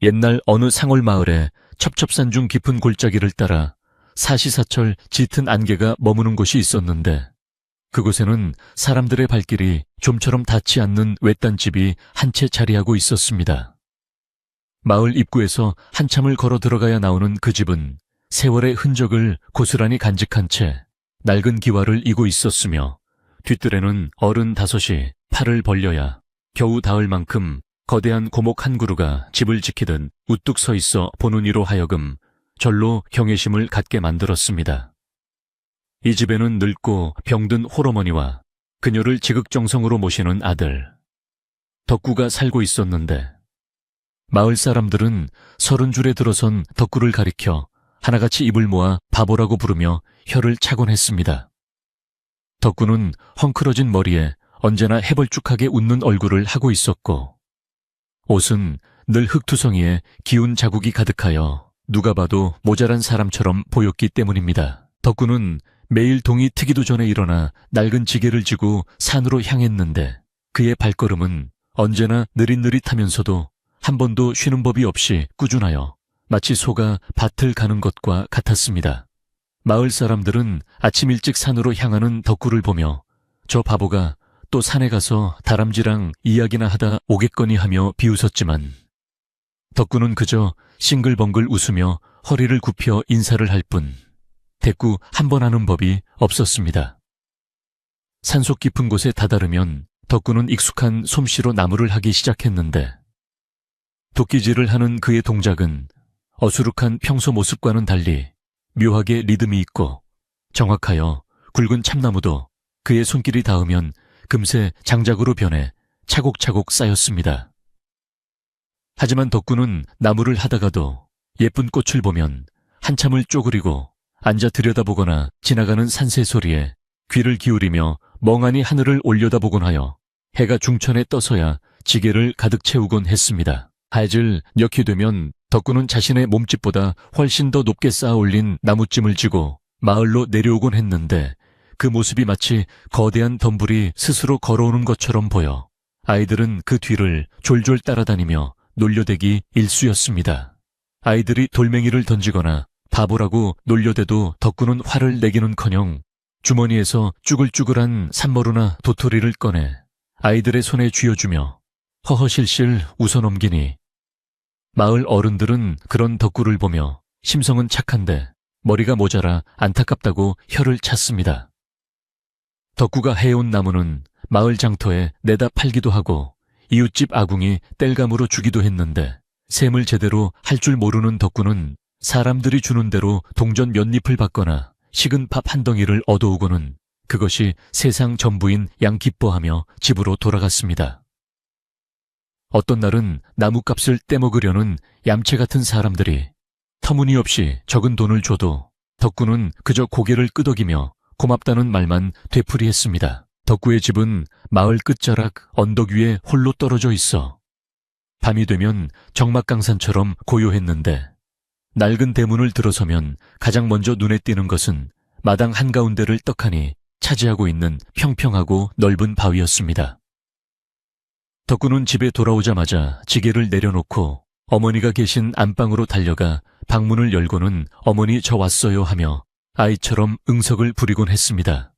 옛날 어느 상월 마을에 첩첩산중 깊은 골짜기를 따라 사시사철 짙은 안개가 머무는 곳이 있었는데 그곳에는 사람들의 발길이 좀처럼 닿지 않는 외딴 집이 한 채 자리하고 있었습니다. 마을 입구에서 한참을 걸어 들어가야 나오는 그 집은 세월의 흔적을 고스란히 간직한 채 낡은 기와를 이고 있었으며 뒤뜰에는 어른 5이 팔을 벌려야 겨우 닿을 만큼 거대한 고목 한 그루가 집을 지키듯 우뚝 서 있어 보는 이로 하여금 절로 경외심을 갖게 만들었습니다. 이 집에는 늙고 병든 홀어머니와 그녀를 지극정성으로 모시는 아들 덕구가 살고 있었는데 마을 사람들은 30줄에 들어선 덕구를 가리켜 하나같이 입을 모아 바보라고 부르며 혀를 차곤 했습니다. 덕구는 헝클어진 머리에 언제나 해벌쭉하게 웃는 얼굴을 하고 있었고 옷은 늘 흙투성이에 기운 자국이 가득하여 누가 봐도 모자란 사람처럼 보였기 때문입니다. 덕구는 매일 동이 트기도 전에 일어나 낡은 지게를 지고 산으로 향했는데 그의 발걸음은 언제나 느릿느릿하면서도 한 번도 쉬는 법이 없이 꾸준하여 마치 소가 밭을 가는 것과 같았습니다. 마을 사람들은 아침 일찍 산으로 향하는 덕구를 보며 저 바보가 또 산에 가서 다람쥐랑 이야기나 하다 오겠거니 하며 비웃었지만 덕구는 그저 싱글벙글 웃으며 허리를 굽혀 인사를 할 뿐 대꾸 한 번 하는 법이 없었습니다. 산속 깊은 곳에 다다르면 덕구는 익숙한 솜씨로 나무를 하기 시작했는데 도끼질을 하는 그의 동작은 어수룩한 평소 모습과는 달리 묘하게 리듬이 있고 정확하여 굵은 참나무도 그의 손길이 닿으면 금세 장작으로 변해 차곡차곡 쌓였습니다. 하지만 덕구는 나무를 하다가도 예쁜 꽃을 보면 한참을 쪼그리고 앉아 들여다보거나 지나가는 산새 소리에 귀를 기울이며 멍하니 하늘을 올려다보곤 하여 해가 중천에 떠서야 지게를 가득 채우곤 했습니다. 하얏을 녘이 되면 덕구는 자신의 몸집보다 훨씬 더 높게 쌓아 올린 나무찜을 쥐고 마을로 내려오곤 했는데 그 모습이 마치 거대한 덤불이 스스로 걸어오는 것처럼 보여 아이들은 그 뒤를 졸졸 따라다니며 놀려대기 일쑤였습니다. 아이들이 돌멩이를 던지거나 바보라고 놀려대도 덕구는 화를 내기는커녕 주머니에서 쭈글쭈글한 산머루나 도토리를 꺼내 아이들의 손에 쥐어주며 허허실실 웃어넘기니 마을 어른들은 그런 덕구를 보며 심성은 착한데 머리가 모자라 안타깝다고 혀를 찼습니다. 덕구가 해온 나무는 마을 장터에 내다 팔기도 하고 이웃집 아궁이 땔감으로 주기도 했는데 셈을 제대로 할 줄 모르는 덕구는 사람들이 주는 대로 동전 몇 잎을 받거나 식은 밥 한 덩이를 얻어오고는 그것이 세상 전부인 양 기뻐하며 집으로 돌아갔습니다. 어떤 날은 나무값을 떼먹으려는 얌체 같은 사람들이 터무니없이 적은 돈을 줘도 덕구는 그저 고개를 끄덕이며 고맙다는 말만 되풀이했습니다. 덕구의 집은 마을 끝자락 언덕 위에 홀로 떨어져 있어 밤이 되면 적막강산처럼 고요했는데 낡은 대문을 들어서면 가장 먼저 눈에 띄는 것은 마당 한가운데를 떡하니 차지하고 있는 평평하고 넓은 바위였습니다. 덕구는 집에 돌아오자마자 지게를 내려놓고 어머니가 계신 안방으로 달려가 방문을 열고는 어머니 저 왔어요 하며 아이처럼 응석을 부리곤 했습니다.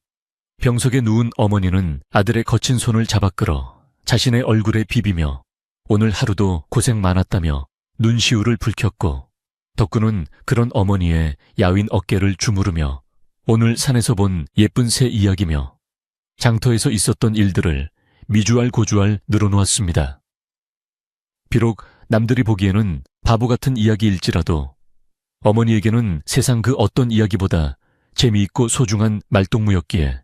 병석에 누운 어머니는 아들의 거친 손을 잡아 끌어 자신의 얼굴에 비비며 오늘 하루도 고생 많았다며 눈시울을 붉혔고 덕구는 그런 어머니의 야윈 어깨를 주무르며 오늘 산에서 본 예쁜 새 이야기며 장터에서 있었던 일들을 미주알 고주알 늘어놓았습니다. 비록 남들이 보기에는 바보 같은 이야기일지라도 어머니에게는 세상 그 어떤 이야기보다 재미있고 소중한 말동무였기에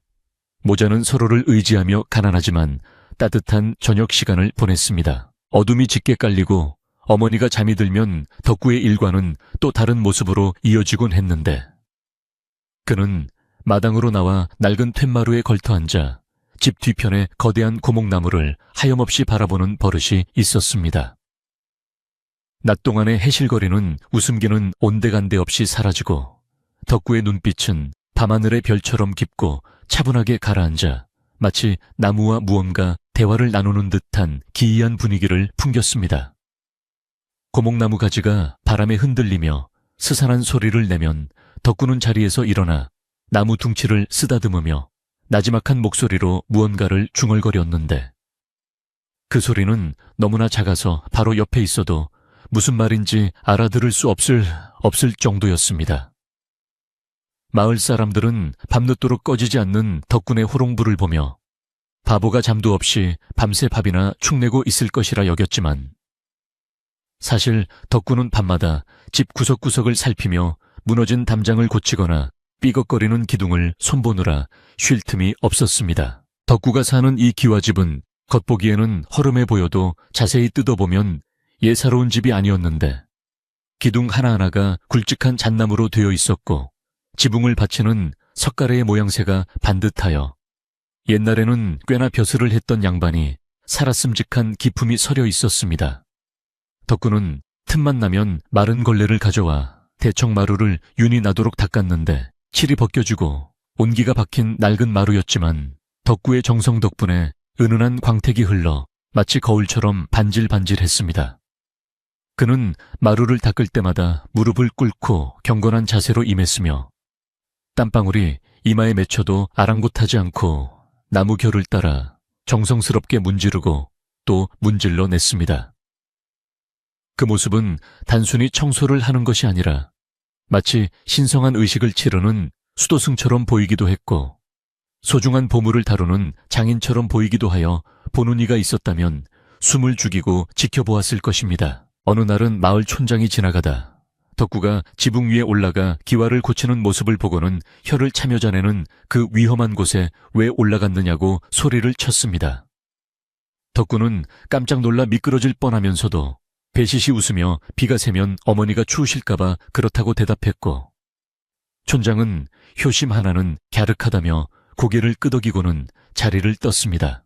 모자는 서로를 의지하며 가난하지만 따뜻한 저녁 시간을 보냈습니다. 어둠이 짙게 깔리고 어머니가 잠이 들면 덕구의 일과는 또 다른 모습으로 이어지곤 했는데 그는 마당으로 나와 낡은 툇마루에 걸터앉아 집 뒤편의 거대한 고목나무를 하염없이 바라보는 버릇이 있었습니다. 낮 동안의 해실거리는 웃음기는 온데간데 없이 사라지고 덕구의 눈빛은 밤하늘의 별처럼 깊고 차분하게 가라앉아 마치 나무와 무언가 대화를 나누는 듯한 기이한 분위기를 풍겼습니다. 고목나무 가지가 바람에 흔들리며 스산한 소리를 내면 덕구는 자리에서 일어나 나무 둥치를 쓰다듬으며 나지막한 목소리로 무언가를 중얼거렸는데 그 소리는 너무나 작아서 바로 옆에 있어도 무슨 말인지 알아들을 수 없을 정도였습니다. 마을 사람들은 밤늦도록 꺼지지 않는 덕군의 호롱불을 보며 바보가 잠도 없이 밤새 밥이나 축내고 있을 것이라 여겼지만 사실 덕군은 밤마다 집 구석구석을 살피며 무너진 담장을 고치거나 삐걱거리는 기둥을 손보느라 쉴 틈이 없었습니다. 덕구가 사는 이 기와집은 겉보기에는 허름해 보여도 자세히 뜯어보면 예사로운 집이 아니었는데 기둥 하나하나가 굵직한 잣나무로 되어 있었고 지붕을 받치는 석가래의 모양새가 반듯하여 옛날에는 꽤나 벼슬을 했던 양반이 살았음직한 기품이 서려 있었습니다. 덕구는 틈만 나면 마른 걸레를 가져와 대청 마루를 윤이 나도록 닦았는데 칠이 벗겨지고 온기가 박힌 낡은 마루였지만 덕구의 정성 덕분에 은은한 광택이 흘러 마치 거울처럼 반질반질했습니다. 그는 마루를 닦을 때마다 무릎을 꿇고 경건한 자세로 임했으며 땀방울이 이마에 맺혀도 아랑곳하지 않고 나무 결을 따라 정성스럽게 문지르고 또 문질러 냈습니다. 그 모습은 단순히 청소를 하는 것이 아니라 마치 신성한 의식을 치르는 수도승처럼 보이기도 했고 소중한 보물을 다루는 장인처럼 보이기도 하여 보는 이가 있었다면 숨을 죽이고 지켜보았을 것입니다. 어느 날은 마을 촌장이 지나가다 덕구가 지붕 위에 올라가 기와를 고치는 모습을 보고는 혀를 차며 자네는 그 위험한 곳에 왜 올라갔느냐고 소리를 쳤습니다. 덕구는 깜짝 놀라 미끄러질 뻔하면서도 배시시 웃으며 비가 새면 어머니가 추우실까봐 그렇다고 대답했고 촌장은 효심 하나는 갸륵하다며 고개를 끄덕이고는 자리를 떴습니다.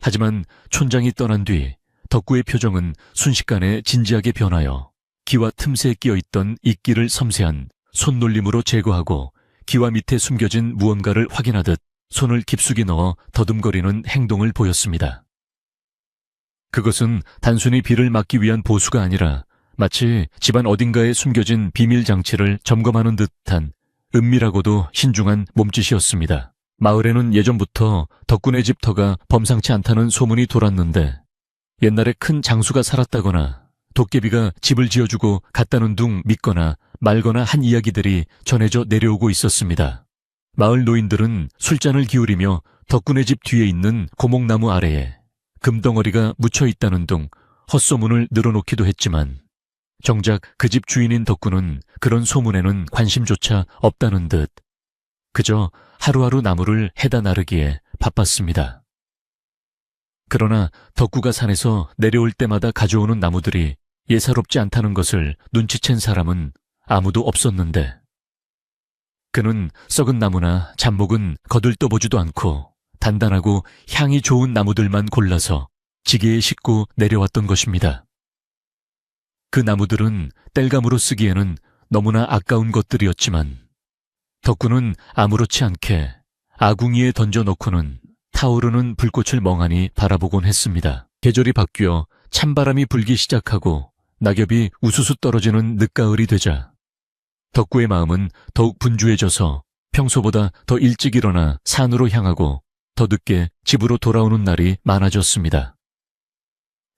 하지만 촌장이 떠난 뒤 덕구의 표정은 순식간에 진지하게 변하여 기와 틈새에 끼어있던 이끼를 섬세한 손놀림으로 제거하고 기와 밑에 숨겨진 무언가를 확인하듯 손을 깊숙이 넣어 더듬거리는 행동을 보였습니다. 그것은 단순히 비를 막기 위한 보수가 아니라 마치 집안 어딘가에 숨겨진 비밀 장치를 점검하는 듯한 은밀하고도 신중한 몸짓이었습니다. 마을에는 예전부터 덕군의 집 터가 범상치 않다는 소문이 돌았는데 옛날에 큰 장수가 살았다거나 도깨비가 집을 지어주고 갔다는 둥 믿거나 말거나 한 이야기들이 전해져 내려오고 있었습니다. 마을 노인들은 술잔을 기울이며 덕군의 집 뒤에 있는 고목나무 아래에 금덩어리가 묻혀 있다는 둥 헛소문을 늘어놓기도 했지만 정작 그 집 주인인 덕군은 그런 소문에는 관심조차 없다는 듯 그저 하루하루 나무를 해다 나르기에 바빴습니다. 그러나 덕구가 산에서 내려올 때마다 가져오는 나무들이 예사롭지 않다는 것을 눈치챈 사람은 아무도 없었는데 그는 썩은 나무나 잡목은 거들떠보지도 않고 단단하고 향이 좋은 나무들만 골라서 지게에 싣고 내려왔던 것입니다. 그 나무들은 땔감으로 쓰기에는 너무나 아까운 것들이었지만 덕구는 아무렇지 않게 아궁이에 던져놓고는 타오르는 불꽃을 멍하니 바라보곤 했습니다. 계절이 바뀌어 찬바람이 불기 시작하고 낙엽이 우수수 떨어지는 늦가을이 되자 덕구의 마음은 더욱 분주해져서 평소보다 더 일찍 일어나 산으로 향하고 더 늦게 집으로 돌아오는 날이 많아졌습니다.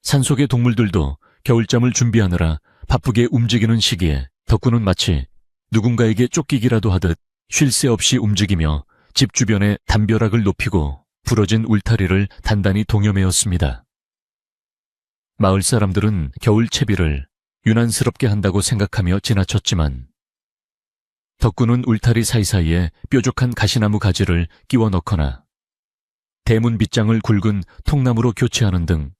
산속의 동물들도 겨울잠을 준비하느라 바쁘게 움직이는 시기에 덕구는 마치 누군가에게 쫓기기라도 하듯 쉴 새 없이 움직이며 집 주변에 담벼락을 높이고 부러진 울타리를 단단히 동여매었습니다. 마을 사람들은 겨울 채비를 유난스럽게 한다고 생각하며 지나쳤지만 덕구는 울타리 사이사이에 뾰족한 가시나무 가지를 끼워 넣거나 대문 빗장을 굵은 통나무로 교체하는 등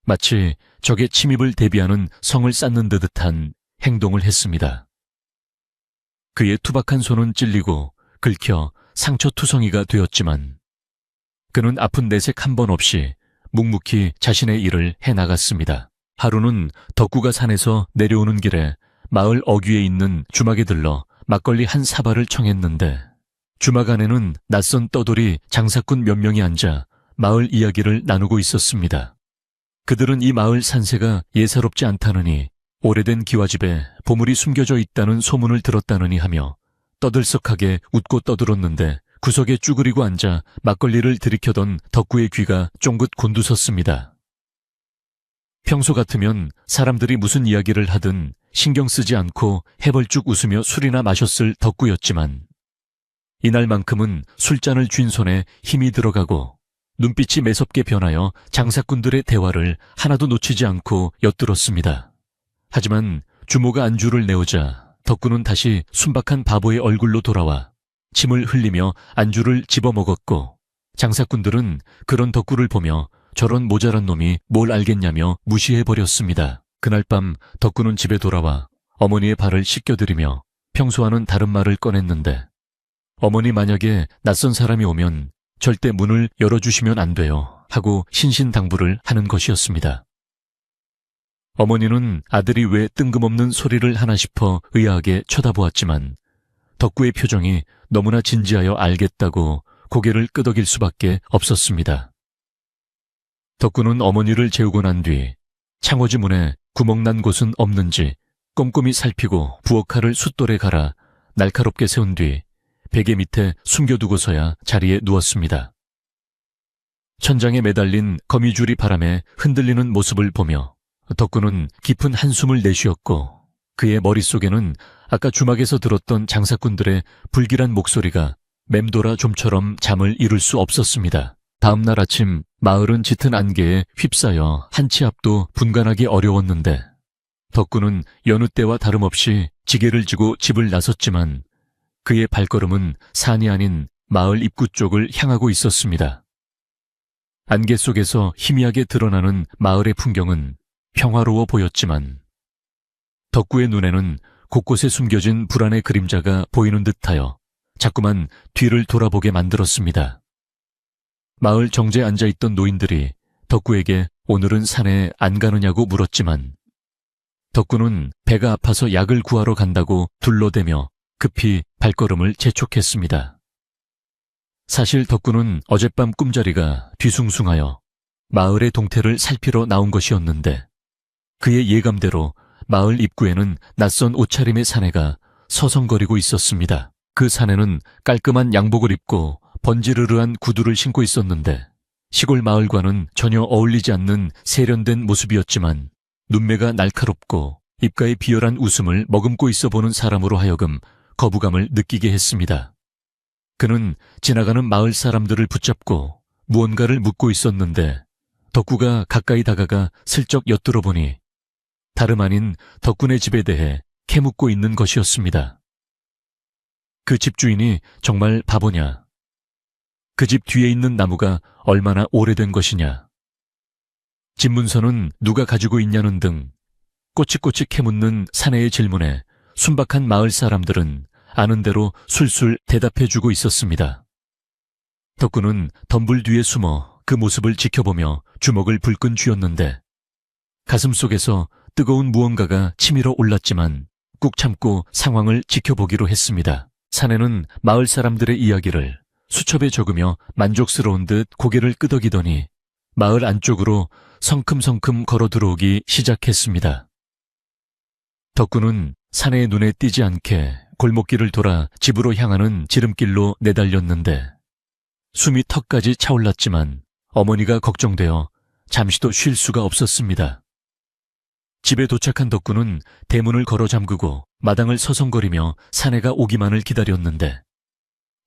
마치 적의 침입을 대비하는 성을 쌓는 듯한 행동을 했습니다. 그의 투박한 손은 찔리고 긁혀 상처투성이가 되었지만 그는 아픈 내색 한 번 없이 묵묵히 자신의 일을 해나갔습니다. 하루는 덕구가 산에서 내려오는 길에 마을 어귀에 있는 주막에 들러 막걸리 한 사발을 청했는데 주막 안에는 낯선 떠돌이 장사꾼 몇 명이 앉아 마을 이야기를 나누고 있었습니다. 그들은 이 마을 산세가 예사롭지 않다느니 오래된 기와집에 보물이 숨겨져 있다는 소문을 들었다느니 하며 떠들썩하게 웃고 떠들었는데 구석에 쭈그리고 앉아 막걸리를 들이켜던 덕구의 귀가 쫑긋 곤두섰습니다. 평소 같으면 사람들이 무슨 이야기를 하든 신경 쓰지 않고 해벌쭉 웃으며 술이나 마셨을 덕구였지만 이날만큼은 술잔을 쥔 손에 힘이 들어가고 눈빛이 매섭게 변하여 장사꾼들의 대화를 하나도 놓치지 않고 엿들었습니다. 하지만 주모가 안주를 내오자 덕구는 다시 순박한 바보의 얼굴로 돌아와 침을 흘리며 안주를 집어먹었고 장사꾼들은 그런 덕구를 보며 저런 모자란 놈이 뭘 알겠냐며 무시해버렸습니다. 그날 밤 덕구는 집에 돌아와 어머니의 발을 씻겨드리며 평소와는 다른 말을 꺼냈는데 어머니 만약에 낯선 사람이 오면 절대 문을 열어주시면 안 돼요 하고 신신당부를 하는 것이었습니다. 어머니는 아들이 왜 뜬금없는 소리를 하나 싶어 의아하게 쳐다보았지만 덕구의 표정이 너무나 진지하여 알겠다고 고개를 끄덕일 수밖에 없었습니다. 덕구는 어머니를 재우고 난 뒤 창호지 문에 구멍난 곳은 없는지 꼼꼼히 살피고 부엌칼을 숫돌에 갈아 날카롭게 세운 뒤 베개 밑에 숨겨두고서야 자리에 누웠습니다. 천장에 매달린 거미줄이 바람에 흔들리는 모습을 보며 덕구는 깊은 한숨을 내쉬었고 그의 머릿속에는 아까 주막에서 들었던 장사꾼들의 불길한 목소리가 맴돌아 좀처럼 잠을 이룰 수 없었습니다. 다음 날 아침 마을은 짙은 안개에 휩싸여 한 치 앞도 분간하기 어려웠는데 덕구는 여느 때와 다름없이 지게를 지고 집을 나섰지만 그의 발걸음은 산이 아닌 마을 입구 쪽을 향하고 있었습니다. 안개 속에서 희미하게 드러나는 마을의 풍경은 평화로워 보였지만 덕구의 눈에는 곳곳에 숨겨진 불안의 그림자가 보이는 듯하여 자꾸만 뒤를 돌아보게 만들었습니다. 마을 정제에 앉아있던 노인들이 덕구에게 오늘은 산에 안 가느냐고 물었지만 덕구는 배가 아파서 약을 구하러 간다고 둘러대며 급히 발걸음을 재촉했습니다. 사실 덕구는 어젯밤 꿈자리가 뒤숭숭하여 마을의 동태를 살피러 나온 것이었는데 그의 예감대로 마을 입구에는 낯선 옷차림의 사내가 서성거리고 있었습니다. 그 사내는 깔끔한 양복을 입고 번지르르한 구두를 신고 있었는데 시골 마을과는 전혀 어울리지 않는 세련된 모습이었지만 눈매가 날카롭고 입가에 비열한 웃음을 머금고 있어 보는 사람으로 하여금 거부감을 느끼게 했습니다. 그는 지나가는 마을 사람들을 붙잡고 무언가를 묻고 있었는데 덕구가 가까이 다가가 슬쩍 엿들어 보니 다름 아닌 덕군의 집에 대해 캐묻고 있는 것이었습니다. 그 집주인이 정말 바보냐? 그 집 뒤에 있는 나무가 얼마나 오래된 것이냐? 집 문서는 누가 가지고 있냐는 등 꼬치꼬치 캐묻는 사내의 질문에 순박한 마을 사람들은 아는 대로 술술 대답해주고 있었습니다. 덕구는 덤불 뒤에 숨어 그 모습을 지켜보며 주먹을 불끈 쥐었는데 가슴 속에서 뜨거운 무언가가 치밀어 올랐지만 꾹 참고 상황을 지켜보기로 했습니다. 사내는 마을 사람들의 이야기를 수첩에 적으며 만족스러운 듯 고개를 끄덕이더니 마을 안쪽으로 성큼성큼 걸어 들어오기 시작했습니다. 덕구는 사내의 눈에 띄지 않게 골목길을 돌아 집으로 향하는 지름길로 내달렸는데 숨이 턱까지 차올랐지만 어머니가 걱정되어 잠시도 쉴 수가 없었습니다. 집에 도착한 덕구는 대문을 걸어 잠그고 마당을 서성거리며 사내가 오기만을 기다렸는데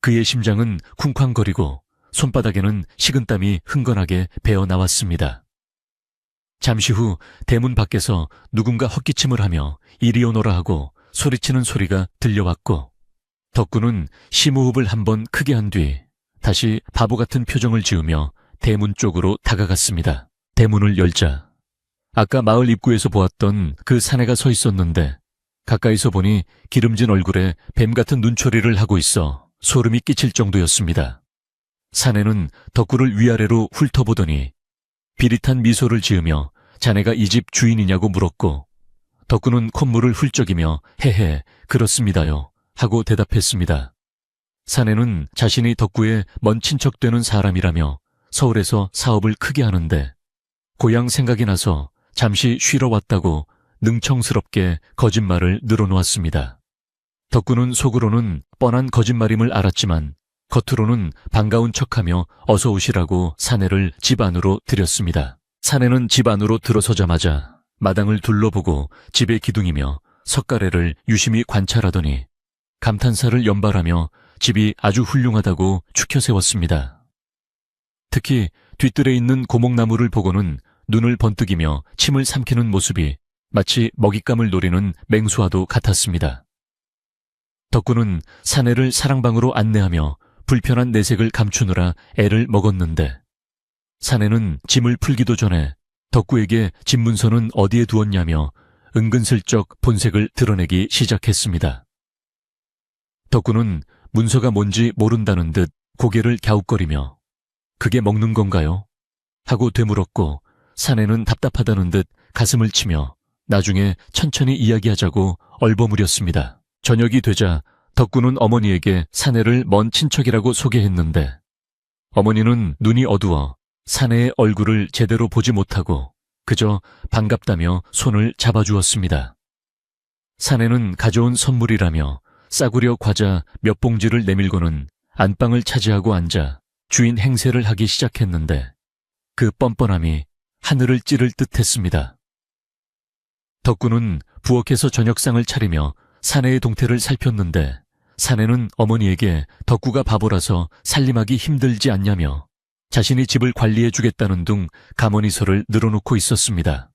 그의 심장은 쿵쾅거리고 손바닥에는 식은땀이 흥건하게 배어 나왔습니다. 잠시 후 대문 밖에서 누군가 헛기침을 하며 이리 오너라 하고 소리치는 소리가 들려왔고 덕구는 심호흡을 한번 크게 한 뒤 다시 바보 같은 표정을 지으며 대문 쪽으로 다가갔습니다. 대문을 열자 아까 마을 입구에서 보았던 그 사내가 서 있었는데 가까이서 보니 기름진 얼굴에 뱀 같은 눈초리를 하고 있어 소름이 끼칠 정도였습니다. 사내는 덕구를 위아래로 훑어보더니 비릿한 미소를 지으며 자네가 이 집 주인이냐고 물었고 덕구는 콧물을 훌쩍이며 헤헤 그렇습니다요 하고 대답했습니다. 사내는 자신이 덕구의 먼 친척되는 사람이라며 서울에서 사업을 크게 하는데 고향 생각이 나서 잠시 쉬러 왔다고 능청스럽게 거짓말을 늘어놓았습니다. 덕구는 속으로는 뻔한 거짓말임을 알았지만 겉으로는 반가운 척하며 어서 오시라고 사내를 집 안으로 들였습니다. 사내는 집 안으로 들어서자마자 마당을 둘러보고 집의 기둥이며 석가래를 유심히 관찰하더니 감탄사를 연발하며 집이 아주 훌륭하다고 추켜 세웠습니다. 특히 뒤뜰에 있는 고목나무를 보고는 눈을 번뜩이며 침을 삼키는 모습이 마치 먹잇감을 노리는 맹수와도 같았습니다. 덕구는 사내를 사랑방으로 안내하며 불편한 내색을 감추느라 애를 먹었는데 사내는 짐을 풀기도 전에 덕구에게 집 문서는 어디에 두었냐며 은근슬쩍 본색을 드러내기 시작했습니다. 덕구는 문서가 뭔지 모른다는 듯 고개를 갸웃거리며 그게 먹는 건가요? 하고 되물었고 사내는 답답하다는 듯 가슴을 치며 나중에 천천히 이야기하자고 얼버무렸습니다. 저녁이 되자 덕구는 어머니에게 사내를 먼 친척이라고 소개했는데 어머니는 눈이 어두워 사내의 얼굴을 제대로 보지 못하고 그저 반갑다며 손을 잡아주었습니다. 사내는 가져온 선물이라며 싸구려 과자 몇 봉지를 내밀고는 안방을 차지하고 앉아 주인 행세를 하기 시작했는데 그 뻔뻔함이 하늘을 찌를 듯했습니다. 덕구는 부엌에서 저녁상을 차리며 사내의 동태를 살폈는데 사내는 어머니에게 덕구가 바보라서 살림하기 힘들지 않냐며 자신이 집을 관리해주겠다는 둥 가머니설을 늘어놓고 있었습니다.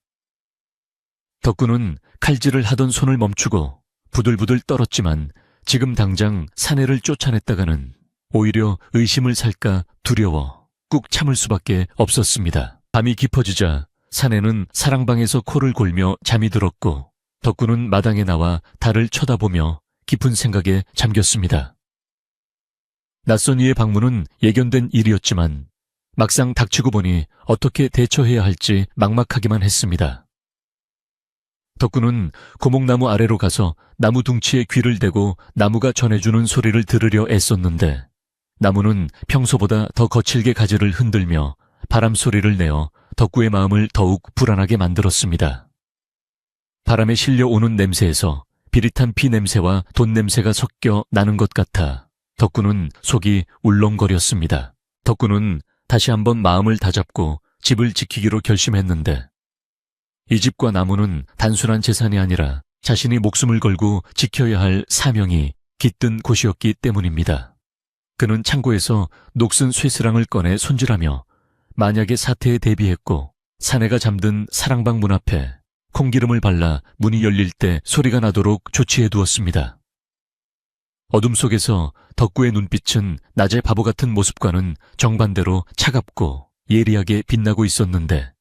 덕구는 칼질을 하던 손을 멈추고 부들부들 떨었지만 지금 당장 사내를 쫓아냈다가는 오히려 의심을 살까 두려워 꾹 참을 수밖에 없었습니다. 밤이 깊어지자 사내는 사랑방에서 코를 골며 잠이 들었고 덕구는 마당에 나와 달을 쳐다보며 깊은 생각에 잠겼습니다. 낯선 이의 방문은 예견된 일이었지만 막상 닥치고 보니 어떻게 대처해야 할지 막막하기만 했습니다. 덕구는 고목나무 아래로 가서 나무 둥치에 귀를 대고 나무가 전해주는 소리를 들으려 애썼는데 나무는 평소보다 더 거칠게 가지를 흔들며 바람 소리를 내어 덕구의 마음을 더욱 불안하게 만들었습니다. 바람에 실려오는 냄새에서 비릿한 피 냄새와 돈 냄새가 섞여 나는 것 같아 덕구는 속이 울렁거렸습니다. 덕구는 다시 한번 마음을 다잡고 집을 지키기로 결심했는데 이 집과 나무는 단순한 재산이 아니라 자신이 목숨을 걸고 지켜야 할 사명이 깃든 곳이었기 때문입니다. 그는 창고에서 녹슨 쇠스랑을 꺼내 손질하며 만약의 사태에 대비했고 사내가 잠든 사랑방 문 앞에 콩기름을 발라 문이 열릴 때 소리가 나도록 조치해 두었습니다. 어둠 속에서 덕구의 눈빛은 낮의 바보 같은 모습과는 정반대로 차갑고 예리하게 빛나고 있었는데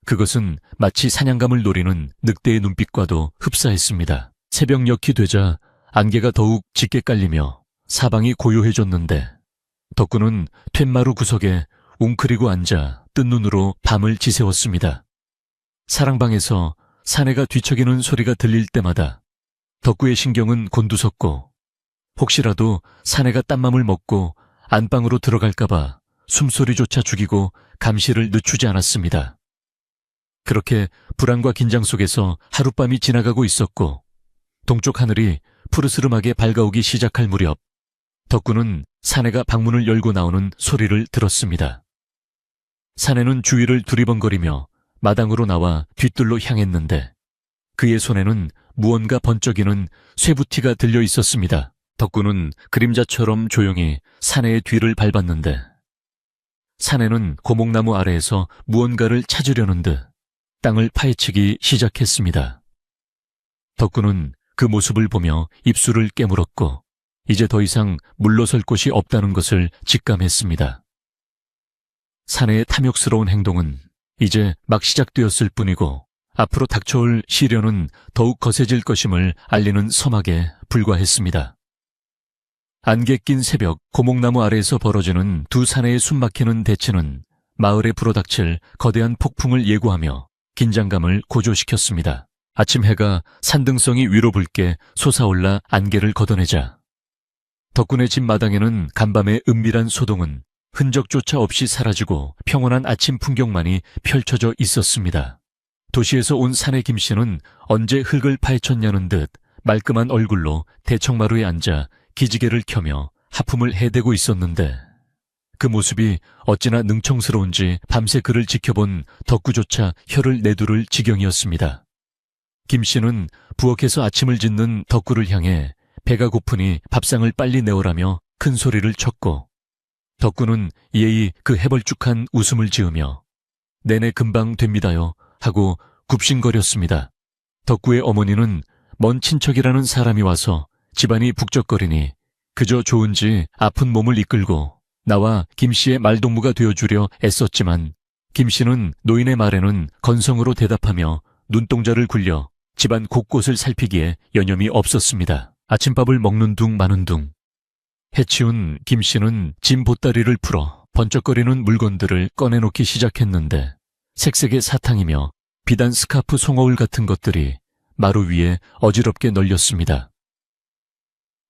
그것은 마치 사냥감을 노리는 늑대의 눈빛과도 흡사했습니다. 새벽녘이 되자 안개가 더욱 짙게 깔리며 사방이 고요해졌는데 덕구는 툇마루 구석에 웅크리고 앉아 뜬 눈으로 밤을 지새웠습니다. 사랑방에서 사내가 뒤척이는 소리가 들릴 때마다 덕구의 신경은 곤두섰고 혹시라도 사내가 딴맘을 먹고 안방으로 들어갈까봐 숨소리조차 죽이고 감시를 늦추지 않았습니다. 그렇게 불안과 긴장 속에서 하룻밤이 지나가고 있었고 동쪽 하늘이 푸르스름하게 밝아오기 시작할 무렵 덕구는 사내가 방문을 열고 나오는 소리를 들었습니다. 사내는 주위를 두리번거리며 마당으로 나와 뒤뜰로 향했는데 그의 손에는 무언가 번쩍이는 쇠부티가 들려 있었습니다. 덕구는 그림자처럼 조용히 사내의 뒤를 밟았는데 사내는 고목나무 아래에서 무언가를 찾으려는 듯 땅을 파헤치기 시작했습니다. 덕구는 그 모습을 보며 입술을 깨물었고 이제 더 이상 물러설 곳이 없다는 것을 직감했습니다. 사내의 탐욕스러운 행동은 이제 막 시작되었을 뿐이고 앞으로 닥쳐올 시련은 더욱 거세질 것임을 알리는 서막에 불과했습니다. 안개 낀 새벽 고목나무 아래에서 벌어지는 두 사내의 숨막히는 대치는 마을에 불어닥칠 거대한 폭풍을 예고하며 긴장감을 고조시켰습니다. 아침 해가 산등성이 위로 붉게 솟아올라 안개를 걷어내자 덕군의 집 마당에는 간밤의 은밀한 소동은 흔적조차 없이 사라지고 평온한 아침 풍경만이 펼쳐져 있었습니다. 도시에서 온 사내 김씨는 언제 흙을 파헤쳤냐는 듯 말끔한 얼굴로 대청마루에 앉아 기지개를 켜며 하품을 해대고 있었는데 그 모습이 어찌나 능청스러운지 밤새 그를 지켜본 덕구조차 혀를 내두를 지경이었습니다. 김씨는 부엌에서 아침을 짓는 덕구를 향해 배가 고프니 밥상을 빨리 내오라며 큰 소리를 쳤고 덕구는 예의 그 해벌쭉한 웃음을 지으며 내내 금방 됩니다요 하고 굽신거렸습니다. 덕구의 어머니는 먼 친척이라는 사람이 와서 집안이 북적거리니 그저 좋은지 아픈 몸을 이끌고 나와 김씨의 말동무가 되어주려 애썼지만 김씨는 노인의 말에는 건성으로 대답하며 눈동자를 굴려 집안 곳곳을 살피기에 여념이 없었습니다. 아침밥을 먹는 둥 마는 둥 해치운 김씨는 짐 보따리를 풀어 번쩍거리는 물건들을 꺼내놓기 시작했는데 색색의 사탕이며 비단 스카프 송어울 같은 것들이 마루 위에 어지럽게 널렸습니다.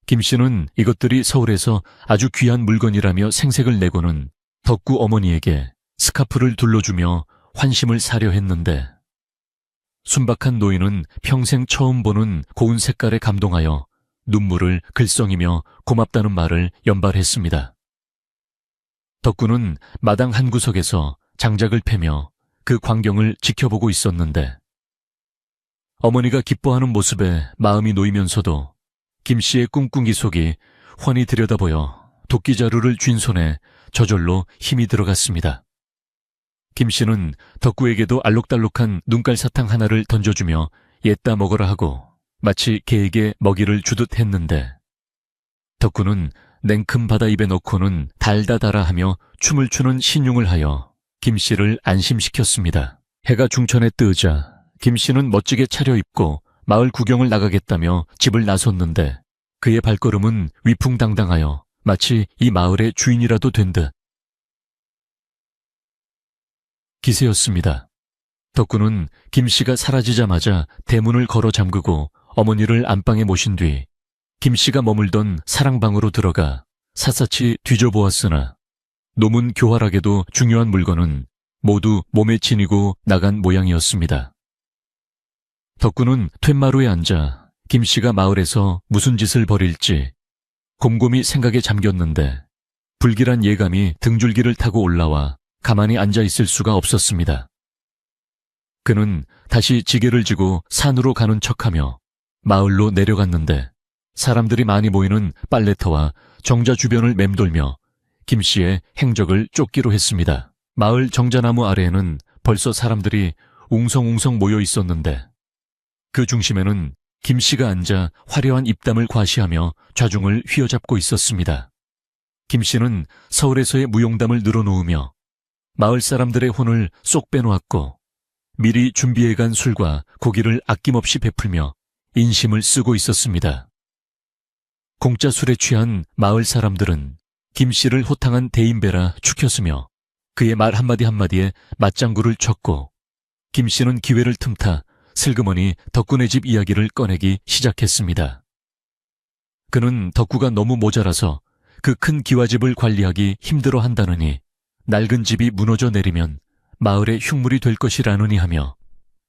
김씨는 이것들이 서울에서 아주 귀한 물건이라며 생색을 내고는 덕구 어머니에게 스카프를 둘러주며 환심을 사려 했는데 순박한 노인은 평생 처음 보는 고운 색깔에 감동하여 눈물을 글썽이며 고맙다는 말을 연발했습니다. 덕구는 마당 한 구석에서 장작을 패며 그 광경을 지켜보고 있었는데 어머니가 기뻐하는 모습에 마음이 놓이면서도 김씨의 꿍꿍이 속이 훤히 들여다보여 도끼자루를 쥔 손에 저절로 힘이 들어갔습니다. 김씨는 덕구에게도 알록달록한 눈깔사탕 하나를 던져주며 옛다 먹어라 하고 마치 개에게 먹이를 주듯 했는데 덕구는 냉큼 받아 입에 넣고는 달다달아 하며 춤을 추는 신용을 하여 김씨를 안심시켰습니다. 해가 중천에 뜨자 김씨는 멋지게 차려입고 마을 구경을 나가겠다며 집을 나섰는데 그의 발걸음은 위풍당당하여 마치 이 마을의 주인이라도 된 듯. 기세였습니다. 덕구는 김씨가 사라지자마자 대문을 걸어 잠그고 어머니를 안방에 모신 뒤 김씨가 머물던 사랑방으로 들어가 샅샅이 뒤져보았으나 노문 교활하게도 중요한 물건은 모두 몸에 지니고 나간 모양이었습니다. 덕구는 툇마루에 앉아 김씨가 마을에서 무슨 짓을 벌일지 곰곰이 생각에 잠겼는데 불길한 예감이 등줄기를 타고 올라와 가만히 앉아 있을 수가 없었습니다. 그는 다시 지게를 지고 산으로 가는 척하며 마을로 내려갔는데 사람들이 많이 모이는 빨래터와 정자 주변을 맴돌며 김씨의 행적을 쫓기로 했습니다. 마을 정자나무 아래에는 벌써 사람들이 웅성웅성 모여 있었는데 그 중심에는 김씨가 앉아 화려한 입담을 과시하며 좌중을 휘어잡고 있었습니다. 김씨는 서울에서의 무용담을 늘어놓으며 마을 사람들의 혼을 쏙 빼놓았고 미리 준비해간 술과 고기를 아낌없이 베풀며 인심을 쓰고 있었습니다. 공짜 술에 취한 마을 사람들은 김씨를 호탕한 대인배라 축혔으며 그의 말 한마디 한마디에 맞장구를 쳤고 김씨는 기회를 틈타 슬그머니 덕구네 집 이야기를 꺼내기 시작했습니다. 그는 덕구가 너무 모자라서 그 큰 기와집을 관리하기 힘들어 한다느니 낡은 집이 무너져 내리면 마을의 흉물이 될 것이라느니 하며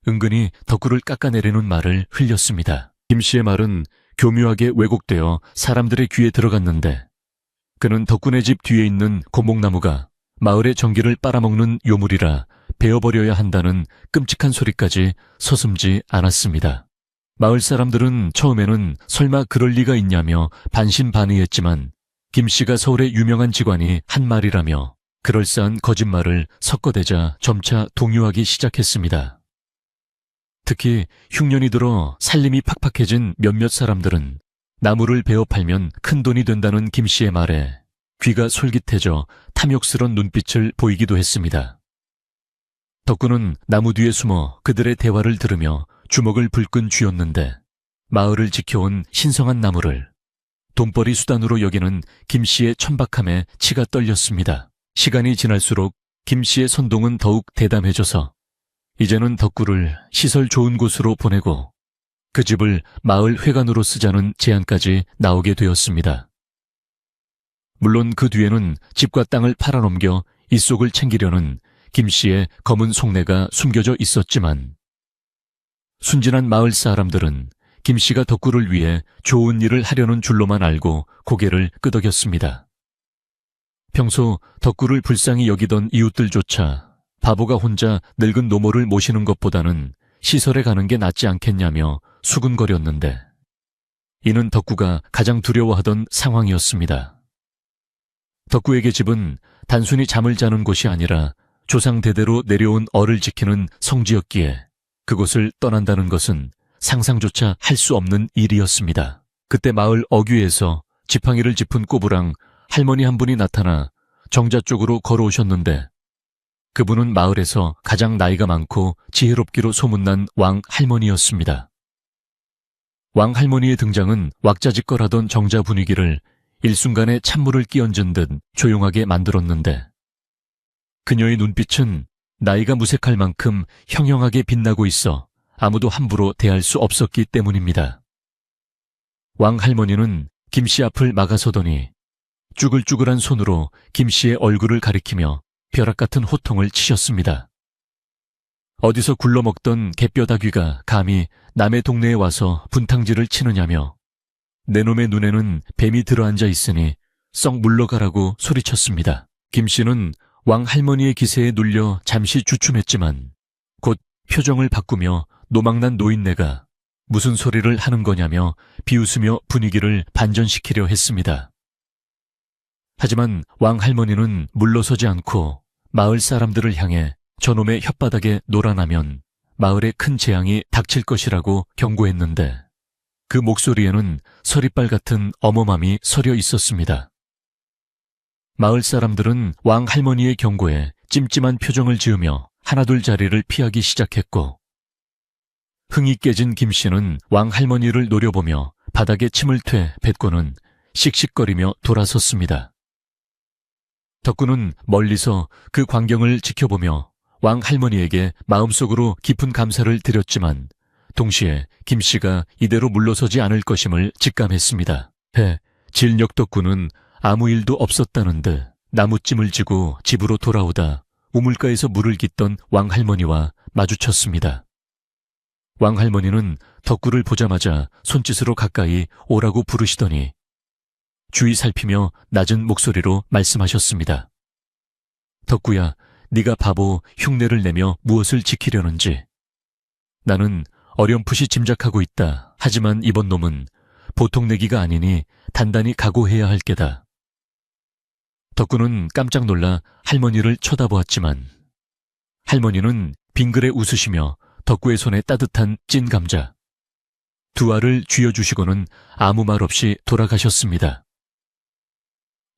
은근히 덕구를 깎아내리는 말을 흘렸습니다. 김씨의 말은 교묘하게 왜곡되어 사람들의 귀에 들어갔는데 그는 덕구네 집 뒤에 있는 고목나무가 마을의 전기를 빨아먹는 요물이라 베어버려야 한다는 끔찍한 소리까지 서슴지 않았습니다. 마을 사람들은 처음에는 설마 그럴 리가 있냐며 반신반의했지만 김씨가 서울의 유명한 직관이 한 말이라며 그럴싸한 거짓말을 섞어대자 점차 동요하기 시작했습니다. 특히 흉년이 들어 살림이 팍팍해진 몇몇 사람들은 나무를 베어 팔면 큰 돈이 된다는 김씨의 말에 귀가 솔깃해져 탐욕스런 눈빛을 보이기도 했습니다. 덕구는 나무 뒤에 숨어 그들의 대화를 들으며 주먹을 불끈 쥐었는데 마을을 지켜온 신성한 나무를 돈벌이 수단으로 여기는 김씨의 천박함에 치가 떨렸습니다. 시간이 지날수록 김씨의 선동은 더욱 대담해져서 이제는 덕구를 시설 좋은 곳으로 보내고 그 집을 마을 회관으로 쓰자는 제안까지 나오게 되었습니다. 물론 그 뒤에는 집과 땅을 팔아넘겨 이속을 챙기려는 김 씨의 검은 속내가 숨겨져 있었지만 순진한 마을 사람들은 김 씨가 덕구를 위해 좋은 일을 하려는 줄로만 알고 고개를 끄덕였습니다. 평소 덕구를 불쌍히 여기던 이웃들조차 바보가 혼자 늙은 노모를 모시는 것보다는 시설에 가는 게 낫지 않겠냐며 수군거렸는데 이는 덕구가 가장 두려워하던 상황이었습니다. 덕구에게 집은 단순히 잠을 자는 곳이 아니라 조상 대대로 내려온 얼을 지키는 성지였기에 그곳을 떠난다는 것은 상상조차 할 수 없는 일이었습니다. 그때 마을 어귀에서 지팡이를 짚은 꼬부랑 할머니 한 분이 나타나 정자 쪽으로 걸어오셨는데 그분은 마을에서 가장 나이가 많고 지혜롭기로 소문난 왕 할머니였습니다. 왕 할머니의 등장은 왁자지껄하던 정자 분위기를 일순간에 찬물을 끼얹은 듯 조용하게 만들었는데 그녀의 눈빛은 나이가 무색할 만큼 형형하게 빛나고 있어 아무도 함부로 대할 수 없었기 때문입니다. 왕 할머니는 김 씨 앞을 막아서더니 쭈글쭈글한 손으로 김 씨의 얼굴을 가리키며 벼락 같은 호통을 치셨습니다. 어디서 굴러먹던 개뼈다귀가 감히 남의 동네에 와서 분탕질을 치느냐며 내 놈의 눈에는 뱀이 들어앉아 있으니 썩 물러가라고 소리쳤습니다. 김 씨는 왕 할머니의 기세에 눌려 잠시 주춤했지만 곧 표정을 바꾸며 노망난 노인네가 무슨 소리를 하는 거냐며 비웃으며 분위기를 반전시키려 했습니다. 하지만 왕 할머니는 물러서지 않고 마을 사람들을 향해 저놈의 혓바닥에 놀아나면 마을에 큰 재앙이 닥칠 것이라고 경고했는데 그 목소리에는 서리빨 같은 엄엄함이 서려 있었습니다. 마을 사람들은 왕 할머니의 경고에 찜찜한 표정을 지으며 하나둘 자리를 피하기 시작했고 흥이 깨진 김 씨는 왕 할머니를 노려보며 바닥에 침을 퇴 뱉고는 씩씩거리며 돌아섰습니다. 덕구는 멀리서 그 광경을 지켜보며 왕 할머니에게 마음속으로 깊은 감사를 드렸지만 동시에 김 씨가 이대로 물러서지 않을 것임을 직감했습니다. 질녘 덕구는 아무 일도 없었다는 듯 나무찜을 지고 집으로 돌아오다 우물가에서 물을 깃던 왕 할머니와 마주쳤습니다. 왕 할머니는 덕구를 보자마자 손짓으로 가까이 오라고 부르시더니 주위 살피며 낮은 목소리로 말씀하셨습니다. 덕구야, 네가 바보 흉내를 내며 무엇을 지키려는지 나는 어렴풋이 짐작하고 있다. 하지만 이번 놈은 보통 내기가 아니니 단단히 각오해야 할 게다. 덕구는 깜짝 놀라 할머니를 쳐다보았지만 할머니는 빙그레 웃으시며 덕구의 손에 따뜻한 찐 감자 두 알을 쥐어주시고는 아무 말 없이 돌아가셨습니다.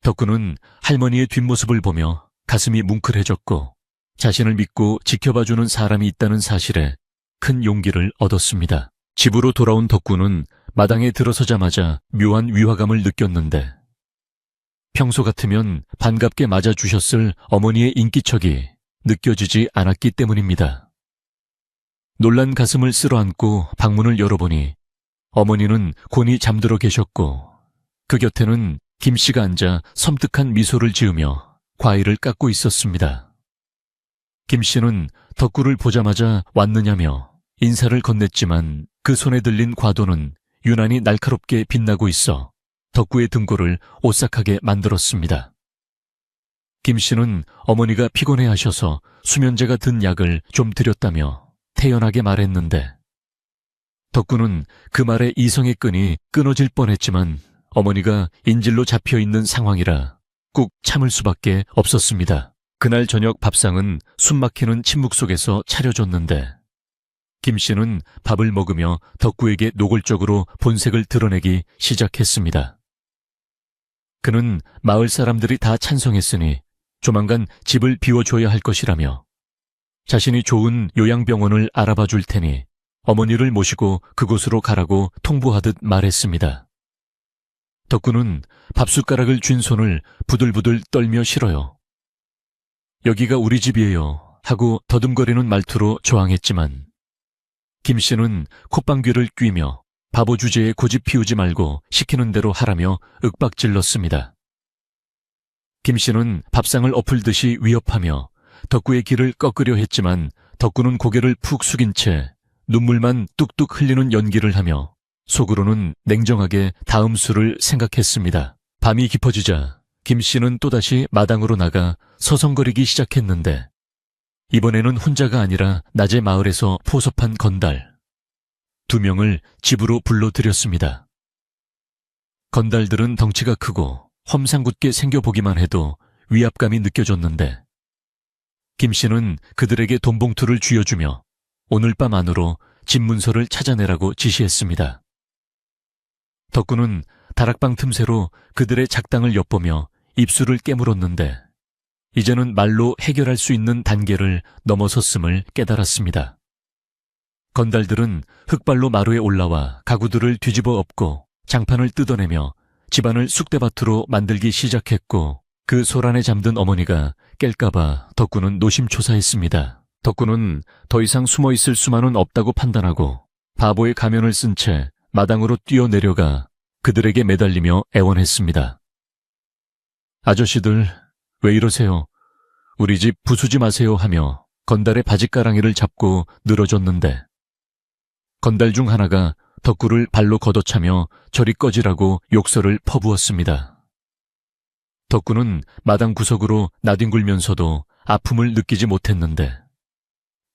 덕구는 할머니의 뒷모습을 보며 가슴이 뭉클해졌고 자신을 믿고 지켜봐주는 사람이 있다는 사실에 큰 용기를 얻었습니다. 집으로 돌아온 덕구는 마당에 들어서자마자 묘한 위화감을 느꼈는데 평소 같으면 반갑게 맞아주셨을 어머니의 인기척이 느껴지지 않았기 때문입니다. 놀란 가슴을 쓸어안고 방문을 열어보니 어머니는 곤히 잠들어 계셨고 그 곁에는 김 씨가 앉아 섬뜩한 미소를 지으며 과일을 깎고 있었습니다. 김 씨는 덕구를 보자마자 왔느냐며 인사를 건넸지만 그 손에 들린 과도는 유난히 날카롭게 빛나고 있어 덕구의 등골을 오싹하게 만들었습니다. 김 씨는 어머니가 피곤해하셔서 수면제가 든 약을 좀 드렸다며 태연하게 말했는데 덕구는 그 말에 이성의 끈이 끊어질 뻔했지만 어머니가 인질로 잡혀있는 상황이라 꾹 참을 수밖에 없었습니다. 그날 저녁 밥상은 숨막히는 침묵 속에서 차려졌는데 김 씨는 밥을 먹으며 덕구에게 노골적으로 본색을 드러내기 시작했습니다. 그는 마을 사람들이 다 찬성했으니 조만간 집을 비워줘야 할 것이라며 자신이 좋은 요양병원을 알아봐 줄 테니 어머니를 모시고 그곳으로 가라고 통보하듯 말했습니다. 덕구는 밥숟가락을 쥔 손을 부들부들 떨며 실어요. 여기가 우리 집이에요 하고 더듬거리는 말투로 저항했지만 김 씨는 콧방귀를 뀌며 바보 주제에 고집 피우지 말고 시키는 대로 하라며 윽박질렀습니다. 김씨는 밥상을 엎을듯이 위협하며 덕구의 길을 꺾으려 했지만 덕구는 고개를 푹 숙인 채 눈물만 뚝뚝 흘리는 연기를 하며 속으로는 냉정하게 다음 수를 생각했습니다. 밤이 깊어지자 김씨는 또다시 마당으로 나가 서성거리기 시작했는데 이번에는 혼자가 아니라 낮에 마을에서 포섭한 건달 2명을 집으로 불러들였습니다. 건달들은 덩치가 크고 험상궂게 생겨보기만 해도 위압감이 느껴졌는데 김씨는 그들에게 돈봉투를 쥐어주며 오늘 밤 안으로 집 문서를 찾아내라고 지시했습니다. 덕구는 다락방 틈새로 그들의 작당을 엿보며 입술을 깨물었는데 이제는 말로 해결할 수 있는 단계를 넘어섰음을 깨달았습니다. 건달들은 흙발로 마루에 올라와 가구들을 뒤집어 엎고 장판을 뜯어내며 집안을 쑥대밭으로 만들기 시작했고 그 소란에 잠든 어머니가 깰까봐 덕구는 노심초사했습니다. 덕구는 더 이상 숨어있을 수만은 없다고 판단하고 바보의 가면을 쓴 채 마당으로 뛰어내려가 그들에게 매달리며 애원했습니다. 아저씨들 왜 이러세요? 우리 집 부수지 마세요 하며 건달의 바짓가랑이를 잡고 늘어졌는데 건달 중 하나가 덕구를 발로 걷어차며 저리 꺼지라고 욕설을 퍼부었습니다. 덕구는 마당 구석으로 나뒹굴면서도 아픔을 느끼지 못했는데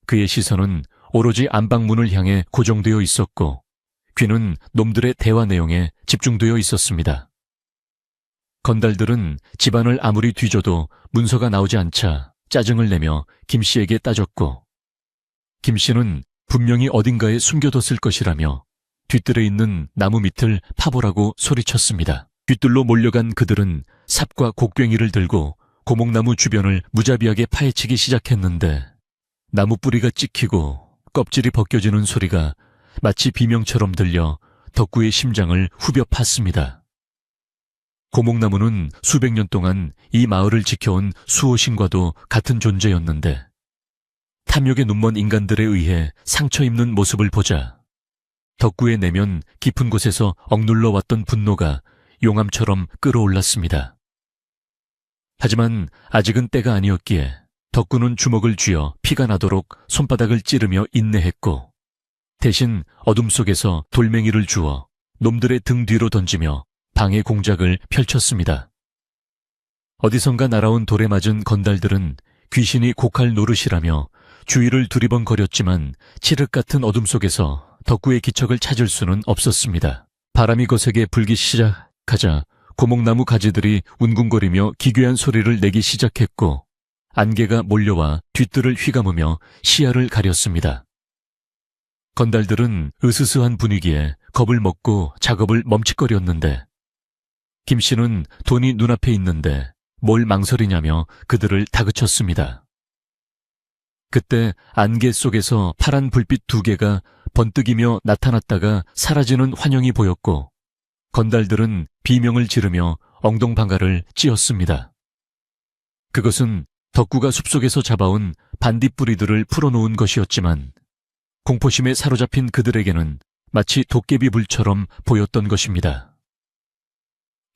그의 시선은 오로지 안방문을 향해 고정되어 있었고 귀는 놈들의 대화 내용에 집중되어 있었습니다. 건달들은 집안을 아무리 뒤져도 문서가 나오지 않자 짜증을 내며 김씨에게 따졌고 김씨는 분명히 어딘가에 숨겨뒀을 것이라며 뒤뜰에 있는 나무 밑을 파보라고 소리쳤습니다. 뒤뜰로 몰려간 그들은 삽과 곡괭이를 들고 고목나무 주변을 무자비하게 파헤치기 시작했는데 나무 뿌리가 찍히고 껍질이 벗겨지는 소리가 마치 비명처럼 들려 덕구의 심장을 후벼 팠습니다. 고목나무는 수백 년 동안 이 마을을 지켜온 수호신과도 같은 존재였는데 탐욕에 눈먼 인간들에 의해 상처 입는 모습을 보자 덕구의 내면 깊은 곳에서 억눌러 왔던 분노가 용암처럼 끓어올랐습니다. 하지만 아직은 때가 아니었기에 덕구는 주먹을 쥐어 피가 나도록 손바닥을 찌르며 인내했고 대신 어둠 속에서 돌멩이를 주워 놈들의 등 뒤로 던지며 방해 공작을 펼쳤습니다. 어디선가 날아온 돌에 맞은 건달들은 귀신이 곡할 노릇이라며 주위를 두리번거렸지만 칠흑 같은 어둠 속에서 덕구의 기척을 찾을 수는 없었습니다. 바람이 거세게 불기 시작하자 고목나무 가지들이 운궁거리며 기괴한 소리를 내기 시작했고 안개가 몰려와 뒤뜰을 휘감으며 시야를 가렸습니다. 건달들은 으스스한 분위기에 겁을 먹고 작업을 멈칫거렸는데 김씨는 돈이 눈앞에 있는데 뭘 망설이냐며 그들을 다그쳤습니다. 그때 안개 속에서 파란 불빛 2개가 번뜩이며 나타났다가 사라지는 환영이 보였고 건달들은 비명을 지르며 엉덩방아를 찧었습니다. 그것은 덕구가 숲속에서 잡아온 반딧불이들을 풀어놓은 것이었지만 공포심에 사로잡힌 그들에게는 마치 도깨비불처럼 보였던 것입니다.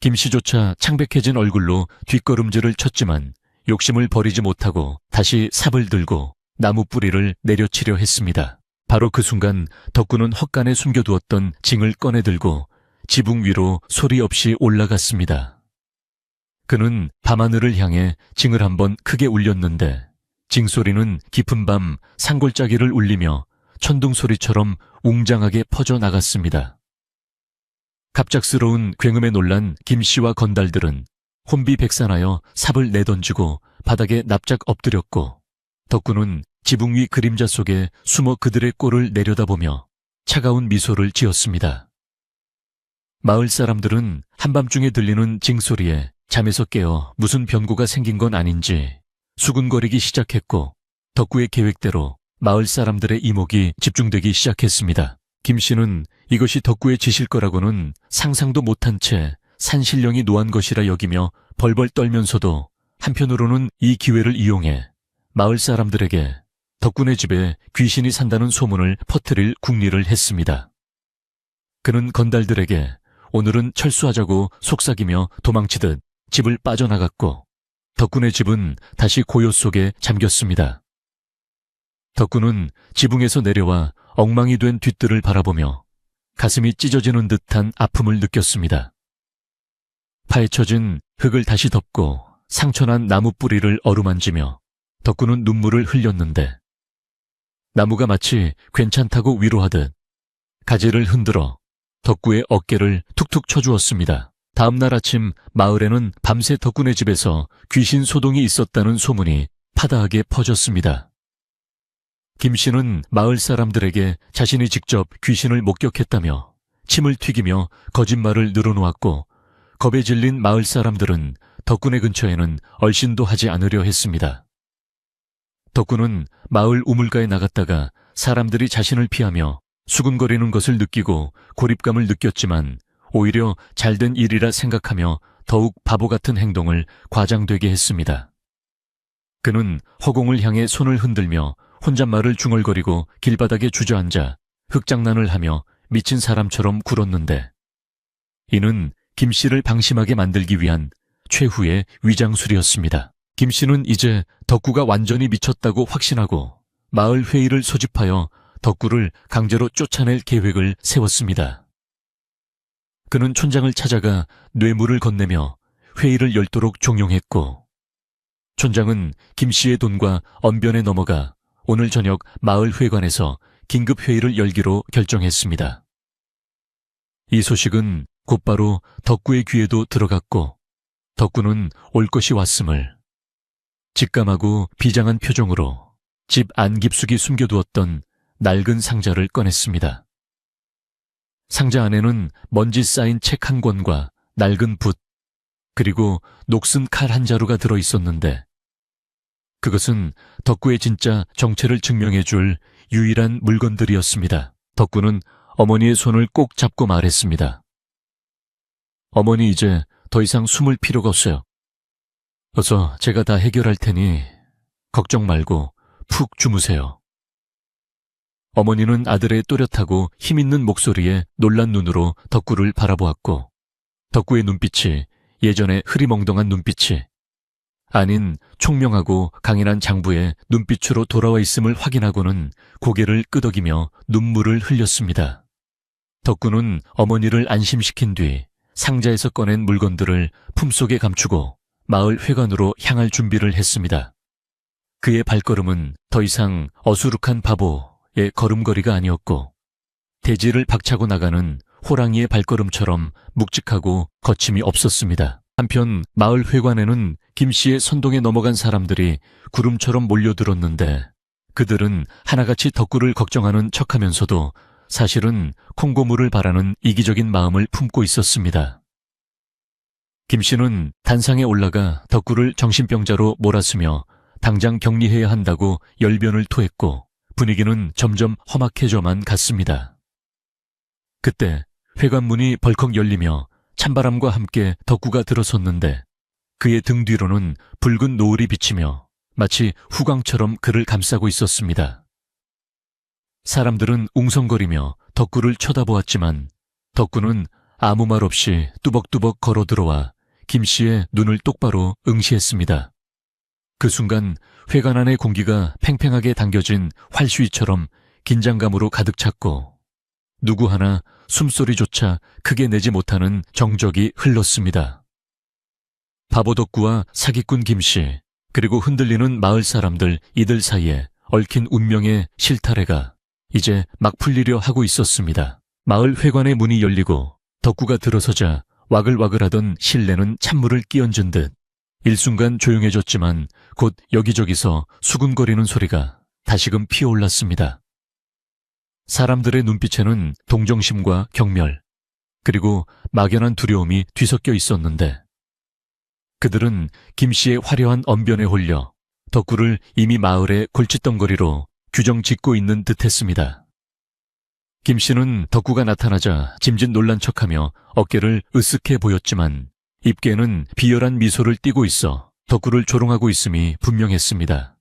김씨조차 창백해진 얼굴로 뒷걸음질을 쳤지만 욕심을 버리지 못하고 다시 삽을 들고 나무 뿌리를 내려치려 했습니다. 바로 그 순간 덕구는 헛간에 숨겨두었던 징을 꺼내들고 지붕 위로 소리 없이 올라갔습니다. 그는 밤하늘을 향해 징을 한번 크게 울렸는데 징소리는 깊은 밤 산골짜기를 울리며 천둥소리처럼 웅장하게 퍼져나갔습니다. 갑작스러운 굉음에 놀란 김씨와 건달들은 혼비백산하여 삽을 내던지고 바닥에 납작 엎드렸고 덕구는 지붕 위 그림자 속에 숨어 그들의 꼴을 내려다보며 차가운 미소를 지었습니다. 마을 사람들은 한밤중에 들리는 징소리에 잠에서 깨어 무슨 변고가 생긴 건 아닌지 수군거리기 시작했고 덕구의 계획대로 마을 사람들의 이목이 집중되기 시작했습니다. 김씨는 이것이 덕구의 짓일 거라고는 상상도 못한 채 산신령이 노한 것이라 여기며 벌벌 떨면서도 한편으로는 이 기회를 이용해 마을 사람들에게 덕구네 집에 귀신이 산다는 소문을 퍼뜨릴 궁리를 했습니다. 그는 건달들에게 오늘은 철수하자고 속삭이며 도망치듯 집을 빠져나갔고 덕군의 집은 다시 고요 속에 잠겼습니다. 덕군은 지붕에서 내려와 엉망이 된 뒷뜰을 바라보며 가슴이 찢어지는 듯한 아픔을 느꼈습니다. 파헤쳐진 흙을 다시 덮고 상처난 나무 뿌리를 어루만지며 덕군은 눈물을 흘렸는데 나무가 마치 괜찮다고 위로하듯 가지를 흔들어 덕구의 어깨를 툭툭 쳐주었습니다. 다음날 아침 마을에는 밤새 덕군의 집에서 귀신 소동이 있었다는 소문이 파다하게 퍼졌습니다. 김 씨는 마을 사람들에게 자신이 직접 귀신을 목격했다며 침을 튀기며 거짓말을 늘어놓았고 겁에 질린 마을 사람들은 덕군의 근처에는 얼씬도 하지 않으려 했습니다. 덕군은 마을 우물가에 나갔다가 사람들이 자신을 피하며 수군거리는 것을 느끼고 고립감을 느꼈지만 오히려 잘된 일이라 생각하며 더욱 바보 같은 행동을 과장되게 했습니다. 그는 허공을 향해 손을 흔들며 혼잣말을 중얼거리고 길바닥에 주저앉아 흙장난을 하며 미친 사람처럼 굴었는데 이는 김 씨를 방심하게 만들기 위한 최후의 위장술이었습니다. 김 씨는 이제 덕구가 완전히 미쳤다고 확신하고 마을 회의를 소집하여 덕구를 강제로 쫓아낼 계획을 세웠습니다. 그는 촌장을 찾아가 뇌물을 건네며 회의를 열도록 종용했고 촌장은 김 씨의 돈과 언변에 넘어가 오늘 저녁 마을 회관에서 긴급 회의를 열기로 결정했습니다. 이 소식은 곧바로 덕구의 귀에도 들어갔고 덕구는 올 것이 왔음을 직감하고 비장한 표정으로 집 안 깊숙이 숨겨두었던 낡은 상자를 꺼냈습니다. 상자 안에는 먼지 쌓인 책 한 권과 낡은 붓, 그리고 녹슨 칼 한 자루가 들어있었는데 그것은 덕구의 진짜 정체를 증명해줄 유일한 물건들이었습니다. 덕구는 어머니의 손을 꼭 잡고 말했습니다. 어머니 이제 더 이상 숨을 필요가 없어요. 어서 제가 다 해결할 테니 걱정 말고 푹 주무세요. 어머니는 아들의 또렷하고 힘있는 목소리에 놀란 눈으로 덕구를 바라보았고 덕구의 눈빛이 예전의 흐리멍덩한 눈빛이 아닌 총명하고 강인한 장부의 눈빛으로 돌아와 있음을 확인하고는 고개를 끄덕이며 눈물을 흘렸습니다. 덕구는 어머니를 안심시킨 뒤 상자에서 꺼낸 물건들을 품속에 감추고 마을 회관으로 향할 준비를 했습니다. 그의 발걸음은 더 이상 어수룩한 바보의 걸음걸이가 아니었고 대지를 박차고 나가는 호랑이의 발걸음처럼 묵직하고 거침이 없었습니다. 한편 마을 회관에는 김 씨의 선동에 넘어간 사람들이 구름처럼 몰려들었는데 그들은 하나같이 덕구를 걱정하는 척하면서도 사실은 콩고물을 바라는 이기적인 마음을 품고 있었습니다. 김 씨는 단상에 올라가 덕구를 정신병자로 몰았으며 당장 격리해야 한다고 열변을 토했고 분위기는 점점 험악해져만 갔습니다. 그때 회관문이 벌컥 열리며 찬바람과 함께 덕구가 들어섰는데 그의 등 뒤로는 붉은 노을이 비치며 마치 후광처럼 그를 감싸고 있었습니다. 사람들은 웅성거리며 덕구를 쳐다보았지만 덕구는 아무 말 없이 뚜벅뚜벅 걸어 들어와 김 씨의 눈을 똑바로 응시했습니다. 그 순간 회관 안의 공기가 팽팽하게 당겨진 활수위처럼 긴장감으로 가득 찼고 누구 하나 숨소리조차 크게 내지 못하는 정적이 흘렀습니다. 바보 덕구와 사기꾼 김씨 그리고 흔들리는 마을 사람들 이들 사이에 얽힌 운명의 실타래가 이제 막 풀리려 하고 있었습니다. 마을 회관의 문이 열리고 덕구가 들어서자 와글와글하던 실내는 찬물을 끼얹은 듯 일순간 조용해졌지만 곧 여기저기서 수군거리는 소리가 다시금 피어올랐습니다. 사람들의 눈빛에는 동정심과 경멸, 그리고 막연한 두려움이 뒤섞여 있었는데 그들은 김 씨의 화려한 언변에 홀려 덕구를 이미 마을의 골칫덩거리로 규정 짓고 있는 듯했습니다. 김 씨는 덕구가 나타나자 짐짓 놀란 척하며 어깨를 으쓱해 보였지만 입계는 비열한 미소를 띠고 있어 덕구를 조롱하고 있음이 분명했습니다.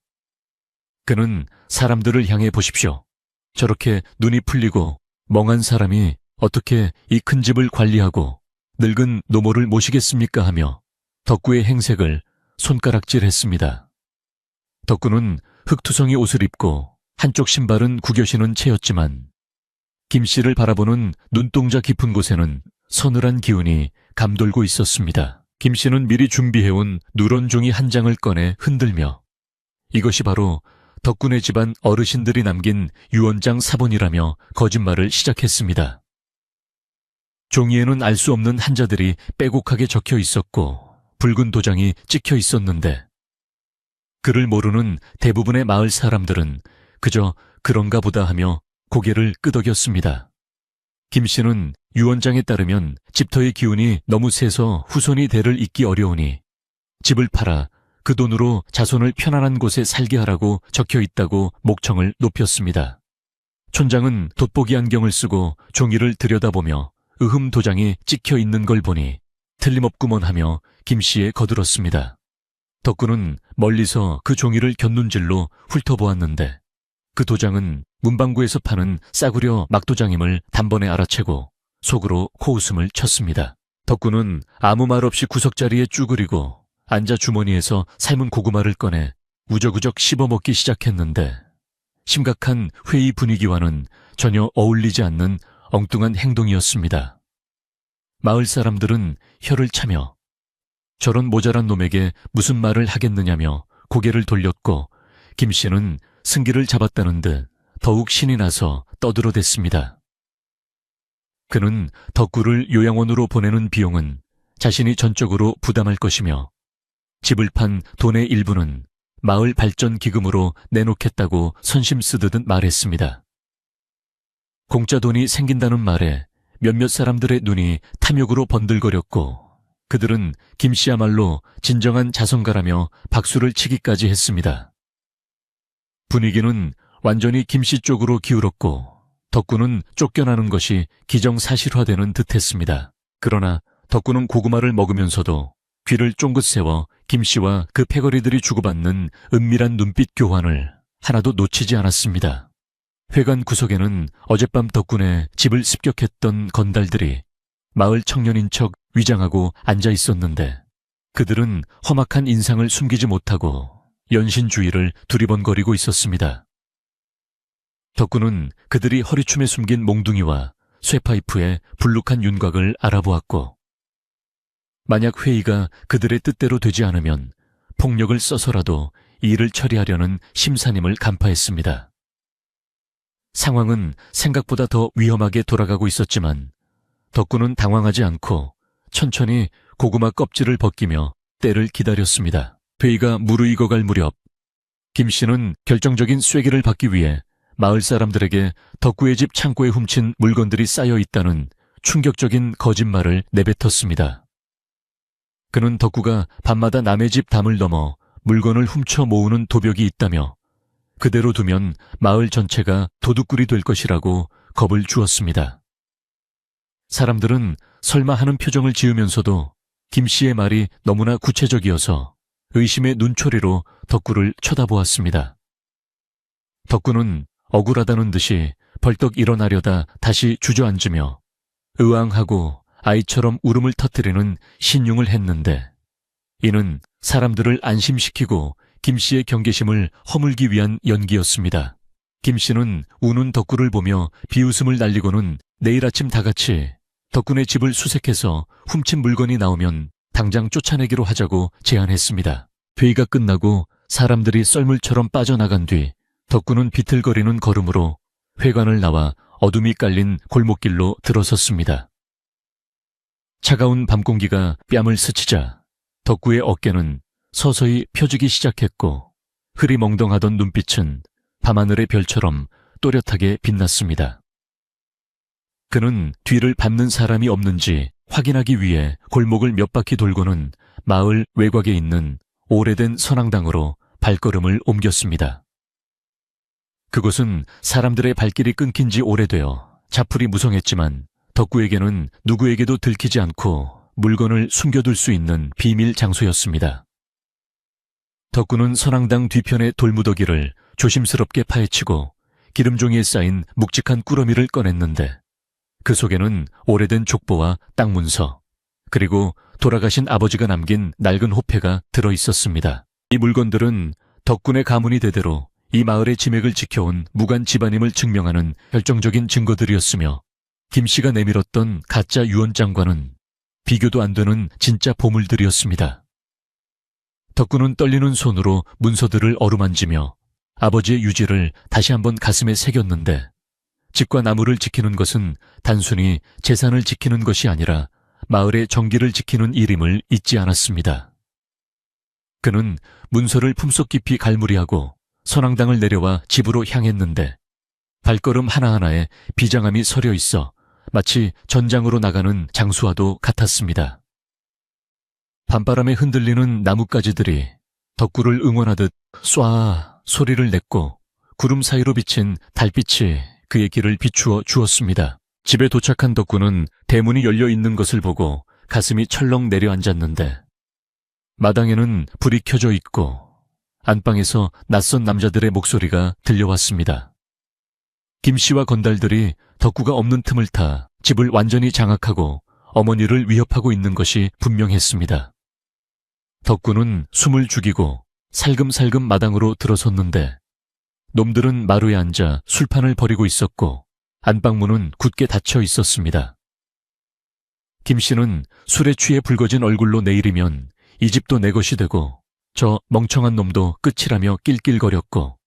그는 사람들을 향해 보십시오. 저렇게 눈이 풀리고 멍한 사람이 어떻게 이 큰 집을 관리하고 늙은 노모를 모시겠습니까 하며 덕구의 행색을 손가락질했습니다. 덕구는 흑투성이 옷을 입고 한쪽 신발은 구겨 신은 채였지만 김씨를 바라보는 눈동자 깊은 곳에는 서늘한 기운이 감돌고 있었습니다. 김씨는 미리 준비해온 누런 종이 한 장을 꺼내 흔들며 이것이 바로 덕군의 집안 어르신들이 남긴 유언장 사본이라며 거짓말을 시작했습니다. 종이에는 알 수 없는 한자들이 빼곡하게 적혀 있었고 붉은 도장이 찍혀 있었는데 그를 모르는 대부분의 마을 사람들은 그저 그런가 보다 하며 고개를 끄덕였습니다. 김씨는 유언장에 따르면 집터의 기운이 너무 세서 후손이 대를 잇기 어려우니 집을 팔아 그 돈으로 자손을 편안한 곳에 살게 하라고 적혀 있다고 목청을 높였습니다. 촌장은 돋보기 안경을 쓰고 종이를 들여다보며 으흠 도장이 찍혀 있는 걸 보니 틀림없구먼 하며 김씨에 거들었습니다. 덕구는 멀리서 그 종이를 곁눈질로 훑어보았는데 그 도장은 문방구에서 파는 싸구려 막도장임을 단번에 알아채고 속으로 코웃음을 쳤습니다. 덕구는 아무 말 없이 구석자리에 쭈그리고 앉아 주머니에서 삶은 고구마를 꺼내 우적우적 씹어먹기 시작했는데 심각한 회의 분위기와는 전혀 어울리지 않는 엉뚱한 행동이었습니다. 마을 사람들은 혀를 차며 저런 모자란 놈에게 무슨 말을 하겠느냐며 고개를 돌렸고 김씨는 승기를 잡았다는 듯 더욱 신이 나서 떠들어댔습니다. 그는 덕구를 요양원으로 보내는 비용은 자신이 전적으로 부담할 것이며 집을 판 돈의 일부는 마을 발전 기금으로 내놓겠다고 선심 쓰듯 말했습니다. 공짜 돈이 생긴다는 말에 몇몇 사람들의 눈이 탐욕으로 번들거렸고 그들은 김씨야말로 진정한 자선가라며 박수를 치기까지 했습니다. 분위기는 완전히 김씨 쪽으로 기울었고 덕구는 쫓겨나는 것이 기정사실화되는 듯했습니다. 그러나 덕구는 고구마를 먹으면서도 귀를 쫑긋 세워 김씨와 그 패거리들이 주고받는 은밀한 눈빛 교환을 하나도 놓치지 않았습니다. 회관 구석에는 어젯밤 덕군의 집을 습격했던 건달들이 마을 청년인 척 위장하고 앉아 있었는데 그들은 험악한 인상을 숨기지 못하고 연신주의를 두리번거리고 있었습니다. 덕군은 그들이 허리춤에 숨긴 몽둥이와 쇠파이프의 불룩한 윤곽을 알아보았고 만약 회의가 그들의 뜻대로 되지 않으면 폭력을 써서라도 일을 처리하려는 심사님을 간파했습니다. 상황은 생각보다 더 위험하게 돌아가고 있었지만 덕구는 당황하지 않고 천천히 고구마 껍질을 벗기며 때를 기다렸습니다. 회의가 무르익어갈 무렵 김씨는 결정적인 쐐기를 받기 위해 마을 사람들에게 덕구의 집 창고에 훔친 물건들이 쌓여 있다는 충격적인 거짓말을 내뱉었습니다. 그는 덕구가 밤마다 남의 집 담을 넘어 물건을 훔쳐 모으는 도벽이 있다며 그대로 두면 마을 전체가 도둑굴이 될 것이라고 겁을 주었습니다. 사람들은 설마 하는 표정을 지으면서도 김씨의 말이 너무나 구체적이어서 의심의 눈초리로 덕구를 쳐다보았습니다. 덕구는 억울하다는 듯이 벌떡 일어나려다 다시 주저앉으며 의왕하고 아이처럼 울음을 터뜨리는 신용을 했는데 이는 사람들을 안심시키고 김씨의 경계심을 허물기 위한 연기였습니다. 김씨는 우는 덕구를 보며 비웃음을 날리고는 내일 아침 다같이 덕군의 집을 수색해서 훔친 물건이 나오면 당장 쫓아내기로 하자고 제안했습니다. 회의가 끝나고 사람들이 썰물처럼 빠져나간 뒤 덕군은 비틀거리는 걸음으로 회관을 나와 어둠이 깔린 골목길로 들어섰습니다. 차가운 밤 공기가 뺨을 스치자 덕구의 어깨는 서서히 펴지기 시작했고 흐리멍덩하던 눈빛은 밤하늘의 별처럼 또렷하게 빛났습니다. 그는 뒤를 밟는 사람이 없는지 확인하기 위해 골목을 몇 바퀴 돌고는 마을 외곽에 있는 오래된 선앙당으로 발걸음을 옮겼습니다. 그곳은 사람들의 발길이 끊긴 지 오래되어 자풀이 무성했지만 덕구에게는 누구에게도 들키지 않고 물건을 숨겨둘 수 있는 비밀 장소였습니다. 덕구는 선앙당 뒤편의 돌무더기를 조심스럽게 파헤치고 기름종이에 쌓인 묵직한 꾸러미를 꺼냈는데 그 속에는 오래된 족보와 땅문서 그리고 돌아가신 아버지가 남긴 낡은 호패가 들어 있었습니다. 이 물건들은 덕군의 가문이 대대로 이 마을의 지맥을 지켜온 무관 집안임을 증명하는 결정적인 증거들이었으며 김씨가 내밀었던 가짜 유언장과는 비교도 안 되는 진짜 보물들이었습니다. 덕군은 떨리는 손으로 문서들을 어루만지며 아버지의 유지를 다시 한번 가슴에 새겼는데 집과 나무를 지키는 것은 단순히 재산을 지키는 것이 아니라 마을의 정기를 지키는 일임을 잊지 않았습니다. 그는 문서를 품속 깊이 갈무리하고 선앙당을 내려와 집으로 향했는데 발걸음 하나하나에 비장함이 서려 있어 마치 전장으로 나가는 장수와도 같았습니다. 밤바람에 흔들리는 나뭇가지들이 덕구를 응원하듯 쏴 소리를 냈고 구름 사이로 비친 달빛이 그의 길을 비추어 주었습니다. 집에 도착한 덕구는 대문이 열려 있는 것을 보고 가슴이 철렁 내려앉았는데 마당에는 불이 켜져 있고 안방에서 낯선 남자들의 목소리가 들려왔습니다. 김씨와 건달들이 덕구가 없는 틈을 타 집을 완전히 장악하고 어머니를 위협하고 있는 것이 분명했습니다. 덕구는 숨을 죽이고 살금살금 마당으로 들어섰는데 놈들은 마루에 앉아 술판을 벌이고 있었고 안방문은 굳게 닫혀 있었습니다. 김씨는 술에 취해 붉어진 얼굴로 내일이면 이 집도 내 것이 되고 저 멍청한 놈도 끝이라며 낄낄거렸고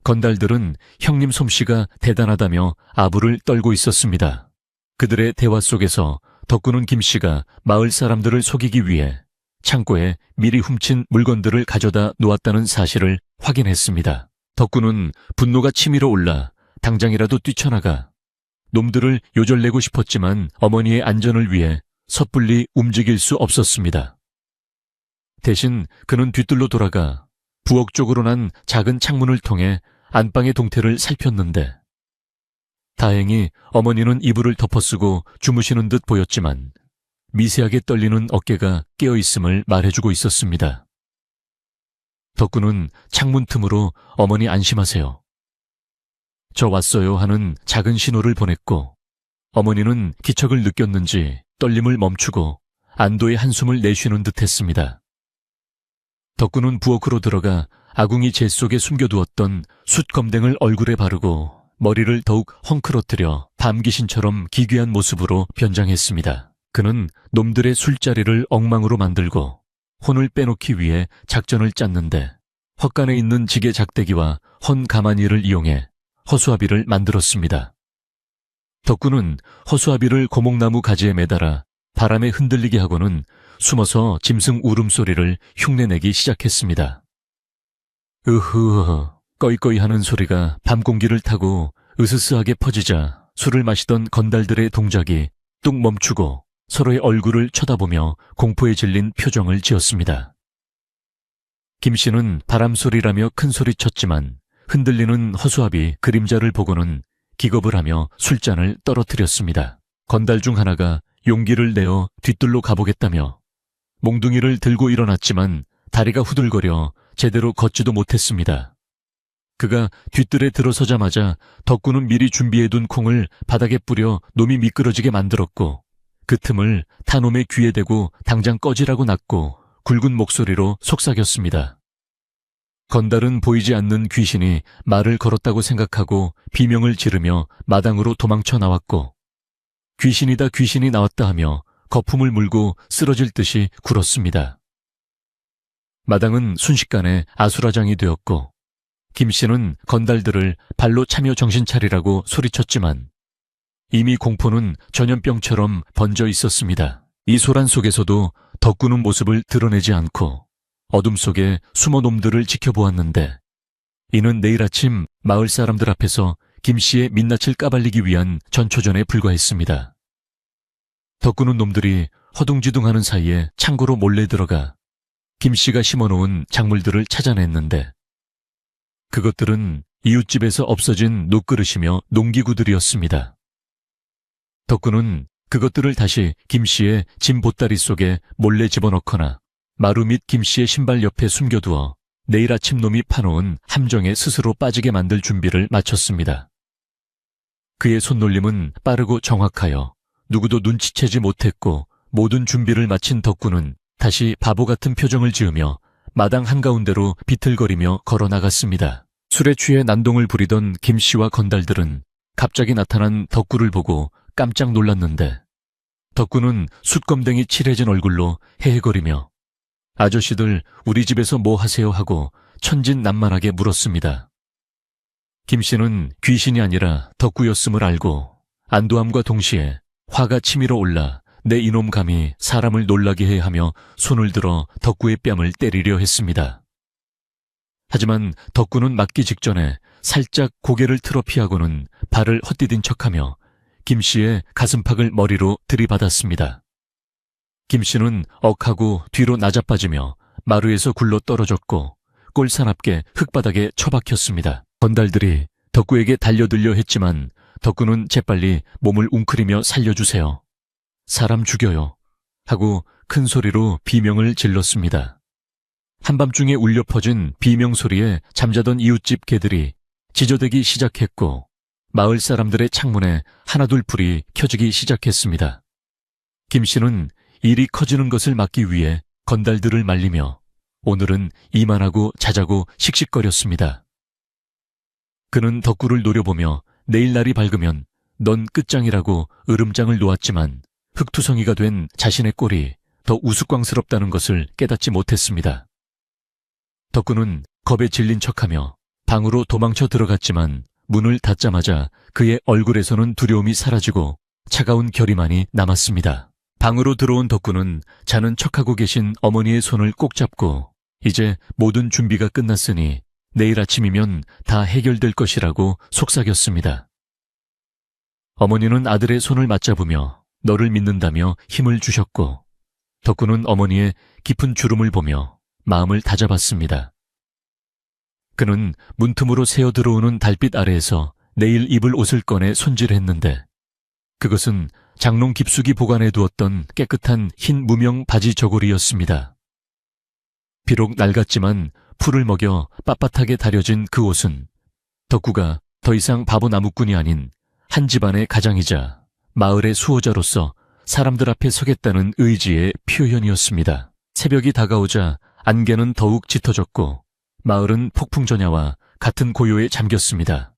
건달들은 형님 솜씨가 대단하다며 아부를 떨고 있었습니다. 그들의 대화 속에서 덕구는 김씨가 마을 사람들을 속이기 위해 창고에 미리 훔친 물건들을 가져다 놓았다는 사실을 확인했습니다. 덕구는 분노가 치밀어 올라 당장이라도 뛰쳐나가 놈들을 요절내고 싶었지만 어머니의 안전을 위해 섣불리 움직일 수 없었습니다. 대신 그는 뒤뜰로 돌아가 부엌 쪽으로 난 작은 창문을 통해 안방의 동태를 살폈는데 다행히 어머니는 이불을 덮어쓰고 주무시는 듯 보였지만 미세하게 떨리는 어깨가 깨어있음을 말해주고 있었습니다. 덕구는 창문 틈으로 어머니 안심하세요. 저 왔어요 하는 작은 신호를 보냈고 어머니는 기척을 느꼈는지 떨림을 멈추고 안도의 한숨을 내쉬는 듯 했습니다. 덕구는 부엌으로 들어가 아궁이 재 속에 숨겨두었던 숯검댕을 얼굴에 바르고 머리를 더욱 헝클어뜨려 밤귀신처럼 기괴한 모습으로 변장했습니다. 그는 놈들의 술자리를 엉망으로 만들고 혼을 빼놓기 위해 작전을 짰는데 헛간에 있는 지게 작대기와 헌 가마니를 이용해 허수아비를 만들었습니다. 덕구는 허수아비를 고목나무 가지에 매달아 바람에 흔들리게 하고는 숨어서 짐승 울음소리를 흉내내기 시작했습니다. 으흐 꺼이꺼이 하는 소리가 밤 공기를 타고 으스스하게 퍼지자 술을 마시던 건달들의 동작이 뚝 멈추고 서로의 얼굴을 쳐다보며 공포에 질린 표정을 지었습니다. 김씨는 바람소리라며 큰소리쳤지만 흔들리는 허수아비 그림자를 보고는 기겁을 하며 술잔을 떨어뜨렸습니다. 건달 중 하나가 용기를 내어 뒤뜰로 가보겠다며 몽둥이를 들고 일어났지만 다리가 후들거려 제대로 걷지도 못했습니다. 그가 뒤뜰에 들어서자마자 덕구는 미리 준비해둔 콩을 바닥에 뿌려 놈이 미끄러지게 만들었고 그 틈을 타놈의 귀에 대고 당장 꺼지라고 낳고 굵은 목소리로 속삭였습니다. 건달은 보이지 않는 귀신이 말을 걸었다고 생각하고 비명을 지르며 마당으로 도망쳐 나왔고 귀신이다 귀신이 나왔다 하며 거품을 물고 쓰러질 듯이 굴었습니다. 마당은 순식간에 아수라장이 되었고 김씨는 건달들을 발로 차며 정신 차리라고 소리쳤지만 이미 공포는 전염병처럼 번져 있었습니다. 이 소란 속에서도 덕구는 모습을 드러내지 않고 어둠 속에 숨어 놈들을 지켜보았는데 이는 내일 아침 마을 사람들 앞에서 김씨의 민낯을 까발리기 위한 전초전에 불과했습니다. 덕구는 놈들이 허둥지둥하는 사이에 창고로 몰래 들어가 김씨가 심어놓은 작물들을 찾아냈는데 그것들은 이웃집에서 없어진 녹그릇이며 농기구들이었습니다. 덕구는 그것들을 다시 김씨의 짐 보따리 속에 몰래 집어넣거나 마루 및 김씨의 신발 옆에 숨겨두어 내일 아침 놈이 파놓은 함정에 스스로 빠지게 만들 준비를 마쳤습니다. 그의 손놀림은 빠르고 정확하여 누구도 눈치채지 못했고 모든 준비를 마친 덕구는 다시 바보 같은 표정을 지으며 마당 한가운데로 비틀거리며 걸어 나갔습니다. 술에 취해 난동을 부리던 김씨와 건달들은 갑자기 나타난 덕구를 보고 깜짝 놀랐는데 덕구는 숯검댕이 칠해진 얼굴로 헤헤거리며 아저씨들 우리 집에서 뭐 하세요 하고 천진난만하게 물었습니다. 김씨는 귀신이 아니라 덕구였음을 알고 안도함과 동시에 화가 치밀어 올라 내 이놈 감히 사람을 놀라게 해 하며 손을 들어 덕구의 뺨을 때리려 했습니다. 하지만 덕구는 맞기 직전에 살짝 고개를 틀어 피하고는 발을 헛디딘 척하며 김씨의 가슴팍을 머리로 들이받았습니다. 김씨는 억하고 뒤로 나자빠지며 마루에서 굴러 떨어졌고 꼴산 앞에 흙바닥에 처박혔습니다. 건달들이 덕구에게 달려들려 했지만 덕구는 재빨리 몸을 웅크리며 살려주세요. 사람 죽여요. 하고 큰 소리로 비명을 질렀습니다. 한밤중에 울려 퍼진 비명 소리에 잠자던 이웃집 개들이 지저대기 시작했고 마을 사람들의 창문에 하나둘 불이 켜지기 시작했습니다. 김씨는 일이 커지는 것을 막기 위해 건달들을 말리며 오늘은 이만하고 자자고 씩씩거렸습니다. 그는 덕구를 노려보며 내일 날이 밝으면 넌 끝장이라고 으름장을 놓았지만 흙투성이가 된 자신의 꼴이 더 우스꽝스럽다는 것을 깨닫지 못했습니다. 덕구는 겁에 질린 척하며 방으로 도망쳐 들어갔지만 문을 닫자마자 그의 얼굴에서는 두려움이 사라지고 차가운 결의만이 남았습니다. 방으로 들어온 덕구는 자는 척하고 계신 어머니의 손을 꼭 잡고 이제 모든 준비가 끝났으니 내일 아침이면 다 해결될 것이라고 속삭였습니다. 어머니는 아들의 손을 맞잡으며 너를 믿는다며 힘을 주셨고 덕구는 어머니의 깊은 주름을 보며 마음을 다잡았습니다. 그는 문틈으로 새어 들어오는 달빛 아래에서 내일 입을 옷을 꺼내 손질했는데 그것은 장롱 깊숙이 보관해 두었던 깨끗한 흰 무명 바지 저고리였습니다. 비록 낡았지만 풀을 먹여 빳빳하게 다려진 그 옷은 덕구가 더 이상 바보 나무꾼이 아닌 한 집안의 가장이자 마을의 수호자로서 사람들 앞에 서겠다는 의지의 표현이었습니다. 새벽이 다가오자 안개는 더욱 짙어졌고 마을은 폭풍전야와 같은 고요에 잠겼습니다.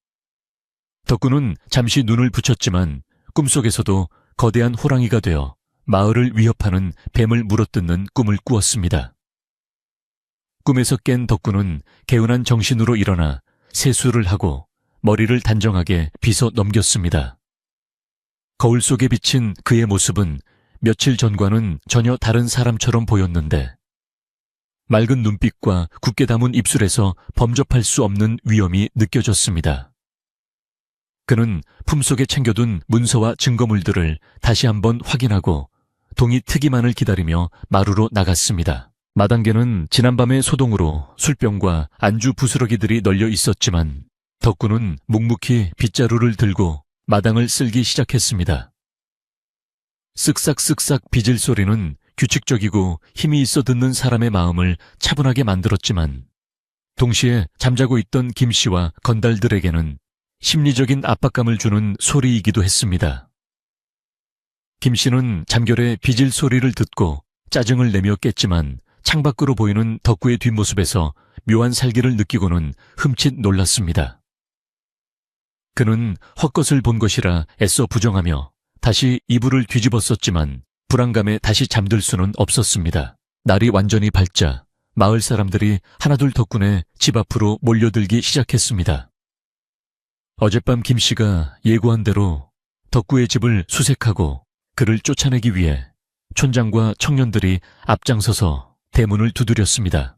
덕구는 잠시 눈을 붙였지만 꿈속에서도 거대한 호랑이가 되어 마을을 위협하는 뱀을 물어뜯는 꿈을 꾸었습니다. 꿈에서 깬 덕구는 개운한 정신으로 일어나 세수를 하고 머리를 단정하게 빗어 넘겼습니다. 거울 속에 비친 그의 모습은 며칠 전과는 전혀 다른 사람처럼 보였는데 맑은 눈빛과 굳게 담은 입술에서 범접할 수 없는 위험이 느껴졌습니다. 그는 품속에 챙겨둔 문서와 증거물들을 다시 한번 확인하고 동이 트기만을 기다리며 마루로 나갔습니다. 마당개는 지난밤의 소동으로 술병과 안주 부스러기들이 널려 있었지만 덕구는 묵묵히 빗자루를 들고 마당을 쓸기 시작했습니다. 쓱싹쓱싹 빚을 소리는 규칙적이고 힘이 있어 듣는 사람의 마음을 차분하게 만들었지만 동시에 잠자고 있던 김씨와 건달들에게는 심리적인 압박감을 주는 소리이기도 했습니다. 김씨는 잠결에 빚을 소리를 듣고 짜증을 내며 깼지만 창밖으로 보이는 덕구의 뒷모습에서 묘한 살기를 느끼고는 흠칫 놀랐습니다. 그는 헛것을 본 것이라 애써 부정하며 다시 이불을 뒤집었었지만 불안감에 다시 잠들 수는 없었습니다. 날이 완전히 밝자 마을 사람들이 하나둘 덕분에 집 앞으로 몰려들기 시작했습니다. 어젯밤 김씨가 예고한 대로 덕구의 집을 수색하고 그를 쫓아내기 위해 촌장과 청년들이 앞장서서 대문을 두드렸습니다.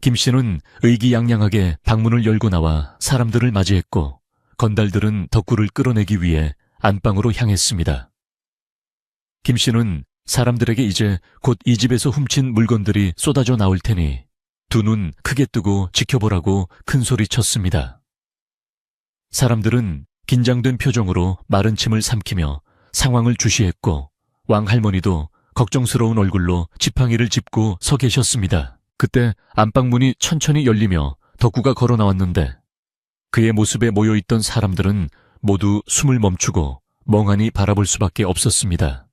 김씨는 의기양양하게 방문을 열고 나와 사람들을 맞이했고 건달들은 덕구를 끌어내기 위해 안방으로 향했습니다. 김씨는 사람들에게 이제 곧 이 집에서 훔친 물건들이 쏟아져 나올 테니 두 눈 크게 뜨고 지켜보라고 큰 소리 쳤습니다. 사람들은 긴장된 표정으로 마른 침을 삼키며 상황을 주시했고 왕할머니도 걱정스러운 얼굴로 지팡이를 짚고 서 계셨습니다. 그때 안방문이 천천히 열리며 덕구가 걸어 나왔는데 그의 모습에 모여있던 사람들은 모두 숨을 멈추고 멍하니 바라볼 수밖에 없었습니다.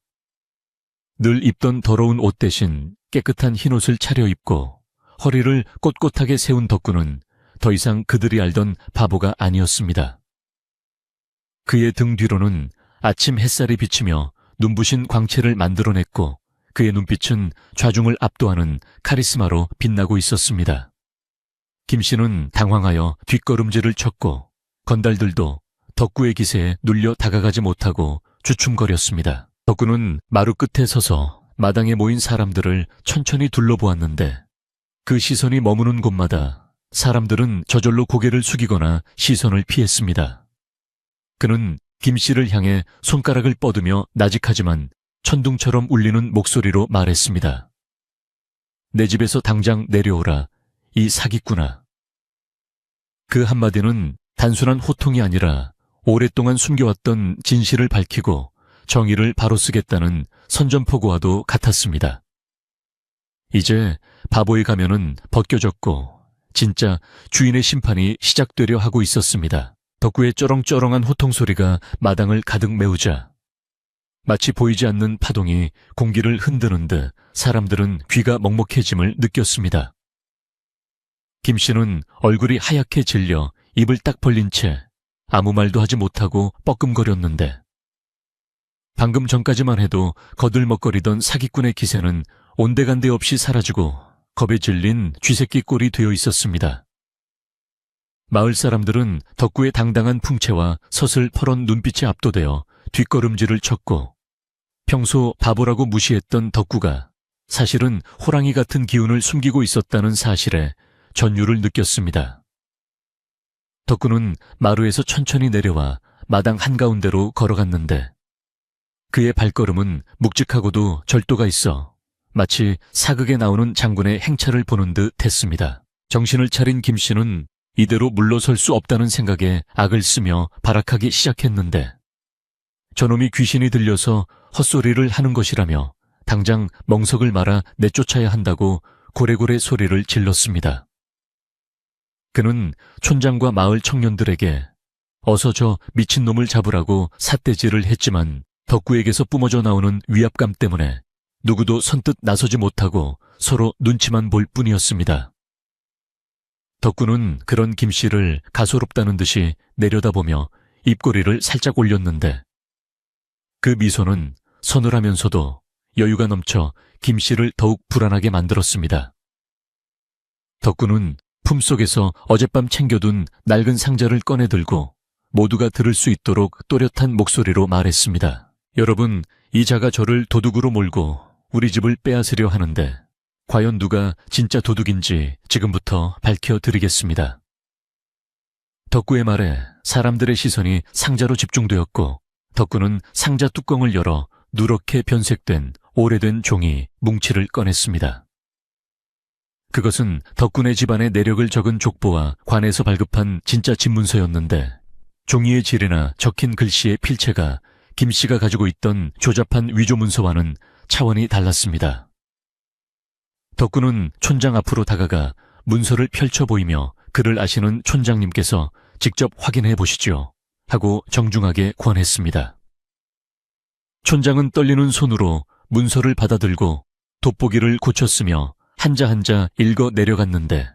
늘 입던 더러운 옷 대신 깨끗한 흰옷을 차려입고 허리를 꼿꼿하게 세운 덕구는 더 이상 그들이 알던 바보가 아니었습니다. 그의 등 뒤로는 아침 햇살이 비치며 눈부신 광채를 만들어냈고 그의 눈빛은 좌중을 압도하는 카리스마로 빛나고 있었습니다. 김씨는 당황하여 뒷걸음질을 쳤고 건달들도 덕구의 기세에 눌려 다가가지 못하고 주춤거렸습니다. 덕구는 마루 끝에 서서 마당에 모인 사람들을 천천히 둘러보았는데 그 시선이 머무는 곳마다 사람들은 저절로 고개를 숙이거나 시선을 피했습니다. 그는 김씨를 향해 손가락을 뻗으며 나직하지만 천둥처럼 울리는 목소리로 말했습니다. 내 집에서 당장 내려오라, 이 사기꾼아. 그 한마디는 단순한 호통이 아니라 오랫동안 숨겨왔던 진실을 밝히고 정의를 바로 쓰겠다는 선전포고와도 같았습니다. 이제 바보의 가면은 벗겨졌고 진짜 주인의 심판이 시작되려 하고 있었습니다. 덕구의 쩌렁쩌렁한 호통소리가 마당을 가득 메우자 마치 보이지 않는 파동이 공기를 흔드는 듯 사람들은 귀가 먹먹해짐을 느꼈습니다. 김씨는 얼굴이 하얗게 질려 입을 딱 벌린 채 아무 말도 하지 못하고 뻐끔거렸는데 방금 전까지만 해도 거들먹거리던 사기꾼의 기세는 온데간데 없이 사라지고 겁에 질린 쥐새끼 꼴이 되어 있었습니다. 마을 사람들은 덕구의 당당한 풍채와 서슬 퍼런 눈빛에 압도되어 뒷걸음질을 쳤고 평소 바보라고 무시했던 덕구가 사실은 호랑이 같은 기운을 숨기고 있었다는 사실에 전율을 느꼈습니다. 덕구는 마루에서 천천히 내려와 마당 한가운데로 걸어갔는데 그의 발걸음은 묵직하고도 절도가 있어 마치 사극에 나오는 장군의 행차를 보는 듯 했습니다. 정신을 차린 김씨는 이대로 물러설 수 없다는 생각에 악을 쓰며 발악하기 시작했는데 저놈이 귀신이 들려서 헛소리를 하는 것이라며 당장 멍석을 말아 내쫓아야 한다고 고래고래 소리를 질렀습니다. 그는 촌장과 마을 청년들에게 어서 저 미친놈을 잡으라고 삿대질을 했지만 덕구에게서 뿜어져 나오는 위압감 때문에 누구도 선뜻 나서지 못하고 서로 눈치만 볼 뿐이었습니다. 덕구는 그런 김씨를 가소롭다는 듯이 내려다보며 입꼬리를 살짝 올렸는데 그 미소는 서늘하면서도 여유가 넘쳐 김씨를 더욱 불안하게 만들었습니다. 덕구는 품속에서 어젯밤 챙겨둔 낡은 상자를 꺼내 들고 모두가 들을 수 있도록 또렷한 목소리로 말했습니다. 여러분, 이 자가 저를 도둑으로 몰고 우리 집을 빼앗으려 하는데 과연 누가 진짜 도둑인지 지금부터 밝혀드리겠습니다. 덕구의 말에 사람들의 시선이 상자로 집중되었고 덕구는 상자 뚜껑을 열어 누렇게 변색된 오래된 종이 뭉치를 꺼냈습니다. 그것은 덕군의 집안의 내력을 적은 족보와 관에서 발급한 진짜 집문서였는데 종이의 질이나 적힌 글씨의 필체가 김씨가 가지고 있던 조잡한 위조문서와는 차원이 달랐습니다. 덕군은 촌장 앞으로 다가가 문서를 펼쳐 보이며 그를 아시는 촌장님께서 직접 확인해 보시죠 하고 정중하게 권했습니다. 촌장은 떨리는 손으로 문서를 받아들고 돋보기를 고쳤으며 한자 한자 읽어 내려갔는데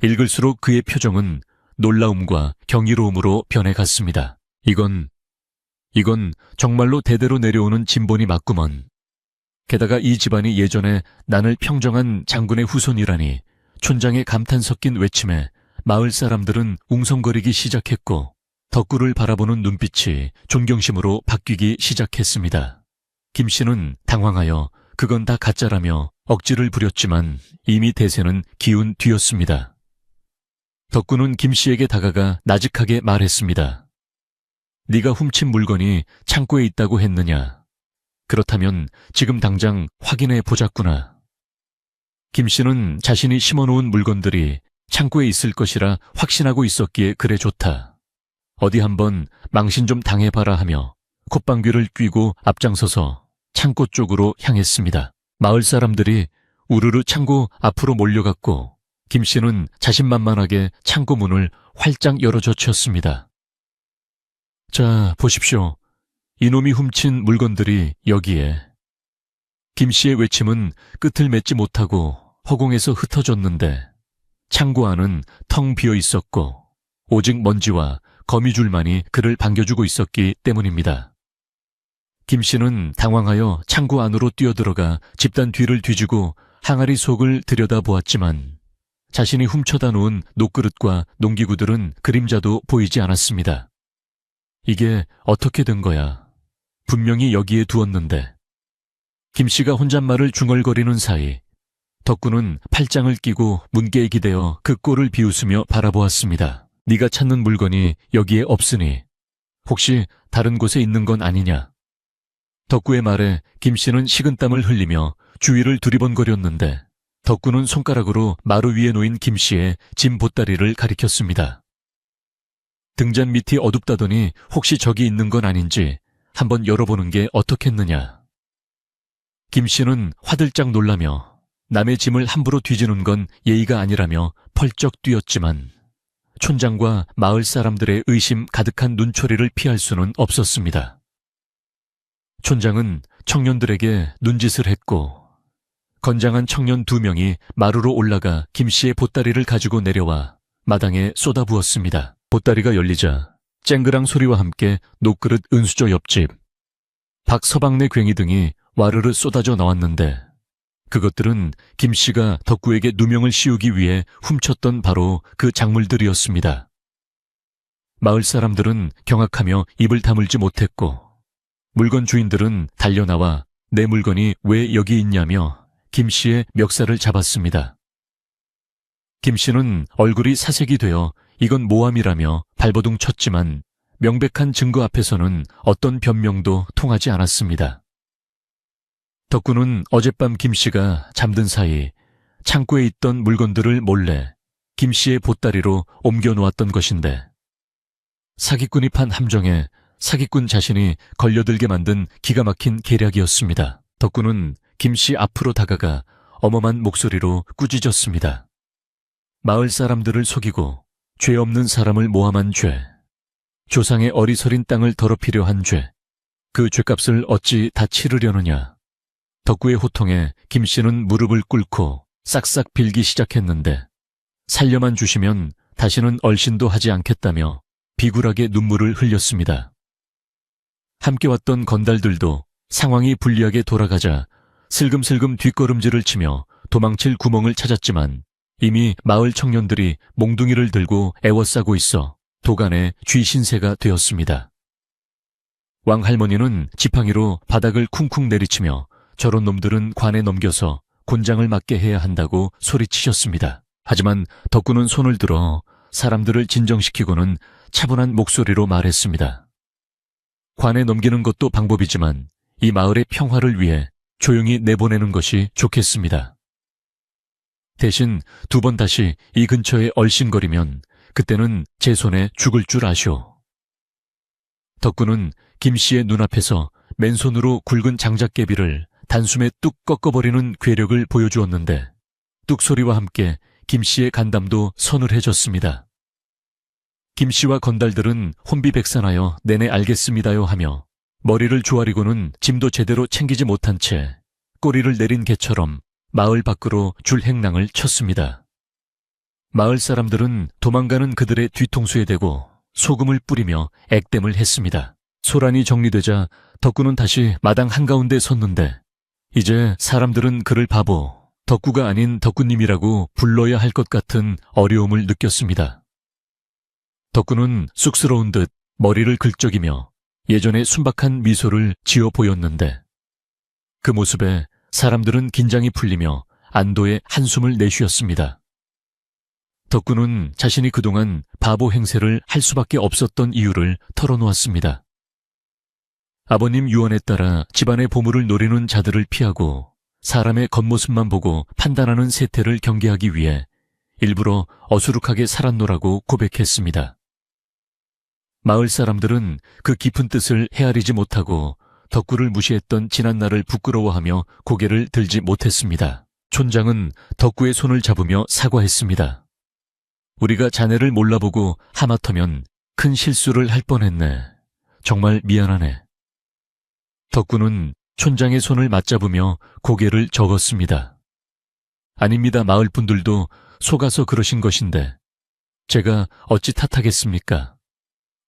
읽을수록 그의 표정은 놀라움과 경이로움으로 변해갔습니다. 이건 정말로 대대로 내려오는 진본이 맞구먼. 게다가 이 집안이 예전에 난을 평정한 장군의 후손이라니 촌장의 감탄 섞인 외침에 마을 사람들은 웅성거리기 시작했고 덕구를 바라보는 눈빛이 존경심으로 바뀌기 시작했습니다. 김씨는 당황하여 그건 다 가짜라며 억지를 부렸지만 이미 대세는 기운 뒤였습니다. 덕구는 김씨에게 다가가 나직하게 말했습니다. 네가 훔친 물건이 창고에 있다고 했느냐? 그렇다면 지금 당장 확인해 보자꾸나. 김씨는 자신이 심어놓은 물건들이 창고에 있을 것이라 확신하고 있었기에 그래 좋다. 어디 한번 망신 좀 당해봐라 하며 콧방귀를 뀌고 앞장서서 창고 쪽으로 향했습니다. 마을 사람들이 우르르 창고 앞으로 몰려갔고 김씨는 자신만만하게 창고 문을 활짝 열어젖혔습니다. 자, 보십시오. 이놈이 훔친 물건들이 여기에. 김씨의 외침은 끝을 맺지 못하고 허공에서 흩어졌는데 창고 안은 텅 비어 있었고 오직 먼지와 거미줄만이 그를 반겨주고 있었기 때문입니다. 김씨는 당황하여 창고 안으로 뛰어들어가 집단 뒤를 뒤지고 항아리 속을 들여다보았지만 자신이 훔쳐다 놓은 녹그릇과 농기구들은 그림자도 보이지 않았습니다. 이게 어떻게 된 거야? 분명히 여기에 두었는데. 김씨가 혼잣말을 중얼거리는 사이 덕구는 팔짱을 끼고 문개에 기대어 그 꼴을 비웃으며 바라보았습니다. 네가 찾는 물건이 여기에 없으니 혹시 다른 곳에 있는 건 아니냐? 덕구의 말에 김씨는 식은땀을 흘리며 주위를 두리번거렸는데 덕구는 손가락으로 마루 위에 놓인 김씨의 짐 보따리를 가리켰습니다. 등잔 밑이 어둡다더니 혹시 저기 있는 건 아닌지 한번 열어보는 게 어떻겠느냐. 김씨는 화들짝 놀라며 남의 짐을 함부로 뒤지는 건 예의가 아니라며 펄쩍 뛰었지만 촌장과 마을 사람들의 의심 가득한 눈초리를 피할 수는 없었습니다. 촌장은 청년들에게 눈짓을 했고 건장한 청년 2명이 마루로 올라가 김씨의 보따리를 가지고 내려와 마당에 쏟아부었습니다. 보따리가 열리자 쨍그랑 소리와 함께 녹그릇 은수저 옆집, 박서방네 괭이 등이 와르르 쏟아져 나왔는데 그것들은 김씨가 덕구에게 누명을 씌우기 위해 훔쳤던 바로 그 작물들이었습니다. 마을 사람들은 경악하며 입을 다물지 못했고 물건 주인들은 달려나와 내 물건이 왜 여기 있냐며 김씨의 멱살을 잡았습니다. 김씨는 얼굴이 사색이 되어 이건 모함이라며 발버둥 쳤지만 명백한 증거 앞에서는 어떤 변명도 통하지 않았습니다. 덕구는 어젯밤 김씨가 잠든 사이 창고에 있던 물건들을 몰래 김씨의 보따리로 옮겨 놓았던 것인데 사기꾼이 판 함정에 사기꾼 자신이 걸려들게 만든 기가 막힌 계략이었습니다. 덕구는 김씨 앞으로 다가가 엄엄한 목소리로 꾸짖었습니다. 마을 사람들을 속이고 죄 없는 사람을 모함한 죄, 조상의 어리서린 땅을 더럽히려 한 죄, 그 죄값을 어찌 다 치르려느냐. 덕구의 호통에 김씨는 무릎을 꿇고 싹싹 빌기 시작했는데 살려만 주시면 다시는 얼씬도 하지 않겠다며 비굴하게 눈물을 흘렸습니다. 함께 왔던 건달들도 상황이 불리하게 돌아가자 슬금슬금 뒷걸음질을 치며 도망칠 구멍을 찾았지만 이미 마을 청년들이 몽둥이를 들고 애워싸고 있어 도간의 쥐신세가 되었습니다. 왕할머니는 지팡이로 바닥을 쿵쿵 내리치며 저런 놈들은 관에 넘겨서 곤장을 맞게 해야 한다고 소리치셨습니다. 하지만 덕구는 손을 들어 사람들을 진정시키고는 차분한 목소리로 말했습니다. 관에 넘기는 것도 방법이지만 이 마을의 평화를 위해 조용히 내보내는 것이 좋겠습니다. 대신 2번 다시 이 근처에 얼씬거리면 그때는 제 손에 죽을 줄 아시오. 덕구는 김씨의 눈앞에서 맨손으로 굵은 장작개비를 단숨에 뚝 꺾어버리는 괴력을 보여주었는데 뚝 소리와 함께 김씨의 간담도 서늘해졌습니다. 김씨와 건달들은 혼비백산하여 내내 알겠습니다요 하며 머리를 조아리고는 짐도 제대로 챙기지 못한 채 꼬리를 내린 개처럼 마을 밖으로 줄행랑을 쳤습니다. 마을 사람들은 도망가는 그들의 뒤통수에 대고 소금을 뿌리며 액땜을 했습니다. 소란이 정리되자 덕구는 다시 마당 한가운데 섰는데 이제 사람들은 그를 바보, 덕구가 아닌 덕구님이라고 불러야 할 것 같은 어려움을 느꼈습니다. 덕구는 쑥스러운 듯 머리를 긁적이며 예전의 순박한 미소를 지어 보였는데 그 모습에 사람들은 긴장이 풀리며 안도의 한숨을 내쉬었습니다. 덕구는 자신이 그동안 바보 행세를 할 수밖에 없었던 이유를 털어놓았습니다. 아버님 유언에 따라 집안의 보물을 노리는 자들을 피하고 사람의 겉모습만 보고 판단하는 세태를 경계하기 위해 일부러 어수룩하게 살았노라고 고백했습니다. 마을 사람들은 그 깊은 뜻을 헤아리지 못하고 덕구를 무시했던 지난날을 부끄러워하며 고개를 들지 못했습니다. 촌장은 덕구의 손을 잡으며 사과했습니다. 우리가 자네를 몰라보고 하마터면 큰 실수를 할 뻔했네. 정말 미안하네. 덕구는 촌장의 손을 맞잡으며 고개를 저었습니다. 아닙니다. 마을 분들도 속아서 그러신 것인데 제가 어찌 탓하겠습니까?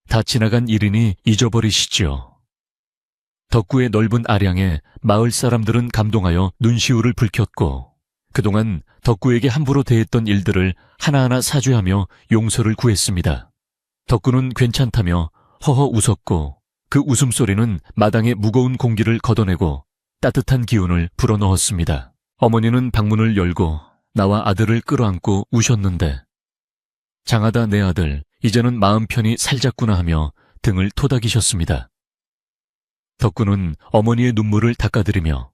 다 지나간 일이니 잊어버리시지요. 덕구의 넓은 아량에 마을 사람들은 감동하여 눈시울을 붉혔고 그동안 덕구에게 함부로 대했던 일들을 하나하나 사죄하며 용서를 구했습니다. 덕구는 괜찮다며 허허 웃었고 그 웃음소리는 마당의 무거운 공기를 걷어내고 따뜻한 기운을 불어넣었습니다. 어머니는 방문을 열고 나와 아들을 끌어안고 우셨는데 장하다 내 아들, 이제는 마음 편히 살자꾸나 하며 등을 토닥이셨습니다. 덕구는 어머니의 눈물을 닦아드리며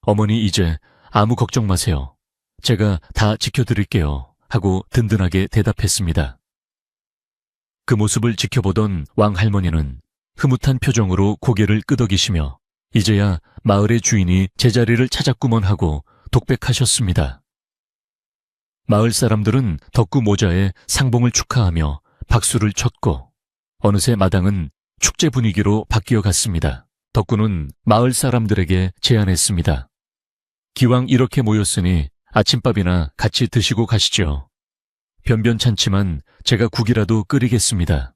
어머니 이제 아무 걱정 마세요. 제가 다 지켜드릴게요 하고 든든하게 대답했습니다. 그 모습을 지켜보던 왕할머니는 흐뭇한 표정으로 고개를 끄덕이시며 이제야 마을의 주인이 제자리를 찾았구먼 하고 독백하셨습니다. 마을 사람들은 덕구 모자에 상봉을 축하하며 박수를 쳤고 어느새 마당은 축제 분위기로 바뀌어 갔습니다. 덕구는 마을 사람들에게 제안했습니다. 기왕 이렇게 모였으니 아침밥이나 같이 드시고 가시죠. 변변찮지만 제가 국이라도 끓이겠습니다.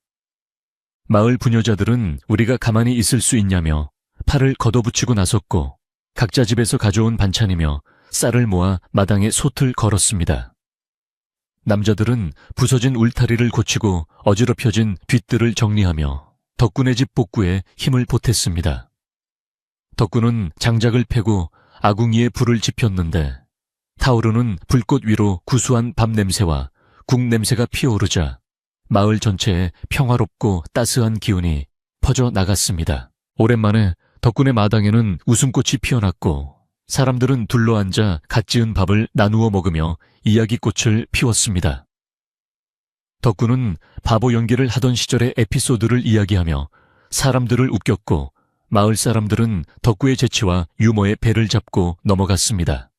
마을 부녀자들은 우리가 가만히 있을 수 있냐며 팔을 걷어붙이고 나섰고 각자 집에서 가져온 반찬이며 쌀을 모아 마당에 솥을 걸었습니다. 남자들은 부서진 울타리를 고치고 어지럽혀진 뒷뜰을 정리하며 덕구네 집 복구에 힘을 보탰습니다. 덕구는 장작을 패고 아궁이에 불을 지폈는데 타오르는 불꽃 위로 구수한 밥 냄새와 국 냄새가 피어오르자 마을 전체에 평화롭고 따스한 기운이 퍼져 나갔습니다. 오랜만에 덕구네 마당에는 웃음꽃이 피어났고 사람들은 둘러앉아 갓 지은 밥을 나누어 먹으며 이야기꽃을 피웠습니다. 덕구는 바보 연기를 하던 시절의 에피소드를 이야기하며 사람들을 웃겼고 마을 사람들은 덕구의 재치와 유머에 배를 잡고 넘어갔습니다.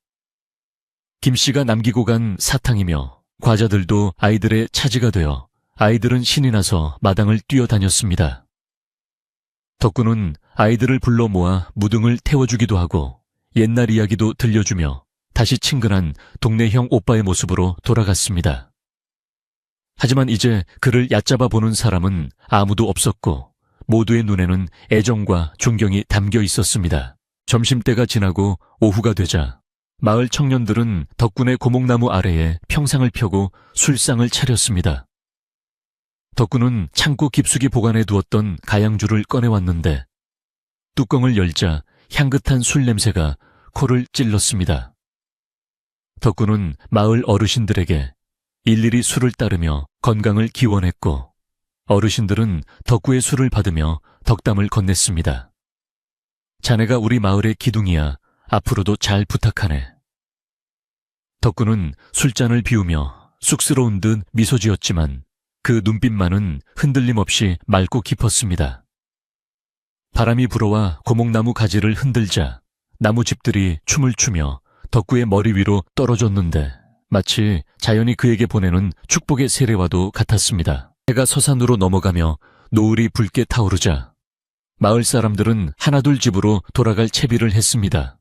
김씨가 남기고 간 사탕이며 과자들도 아이들의 차지가 되어 아이들은 신이 나서 마당을 뛰어다녔습니다. 덕구는 아이들을 불러 모아 무등을 태워주기도 하고 옛날 이야기도 들려주며 다시 친근한 동네형 오빠의 모습으로 돌아갔습니다. 하지만 이제 그를 얕잡아 보는 사람은 아무도 없었고 모두의 눈에는 애정과 존경이 담겨 있었습니다. 점심때가 지나고 오후가 되자 마을 청년들은 덕구네 고목나무 아래에 평상을 펴고 술상을 차렸습니다. 덕구는 창고 깊숙이 보관해 두었던 가양주를 꺼내왔는데 뚜껑을 열자 향긋한 술 냄새가 코를 찔렀습니다. 덕구는 마을 어르신들에게 일일이 술을 따르며 건강을 기원했고 어르신들은 덕구의 술을 받으며 덕담을 건넸습니다. 자네가 우리 마을의 기둥이야. 앞으로도 잘 부탁하네. 덕구는 술잔을 비우며 쑥스러운 듯 미소 지었지만 그 눈빛만은 흔들림 없이 맑고 깊었습니다. 바람이 불어와 고목나무 가지를 흔들자 나무집들이 춤을 추며 덕구의 머리 위로 떨어졌는데 마치 자연이 그에게 보내는 축복의 세례와도 같았습니다. 해가 서산으로 넘어가며 노을이 붉게 타오르자 마을 사람들은 하나둘 집으로 돌아갈 채비를 했습니다.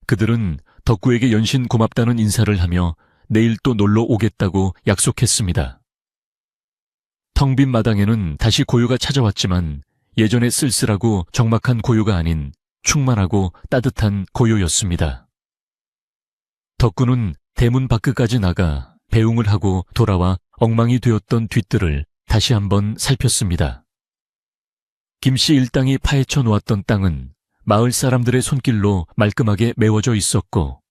그들은 덕구에게 연신 고맙다는 인사를 하며 내일 또 놀러 오겠다고 약속했습니다. 텅 빈 마당에는 다시 고요가 찾아왔지만 예전에 쓸쓸하고 적막한 고요가 아닌 충만하고 따뜻한 고요였습니다. 덕구는 대문 밖까지 나가 배웅을 하고 돌아와 엉망이 되었던 뒷뜰을 다시 한번 살폈습니다. 김씨 일당이 파헤쳐 놓았던 땅은 마을 사람들의 손길로 말끔하게 메워져 있었고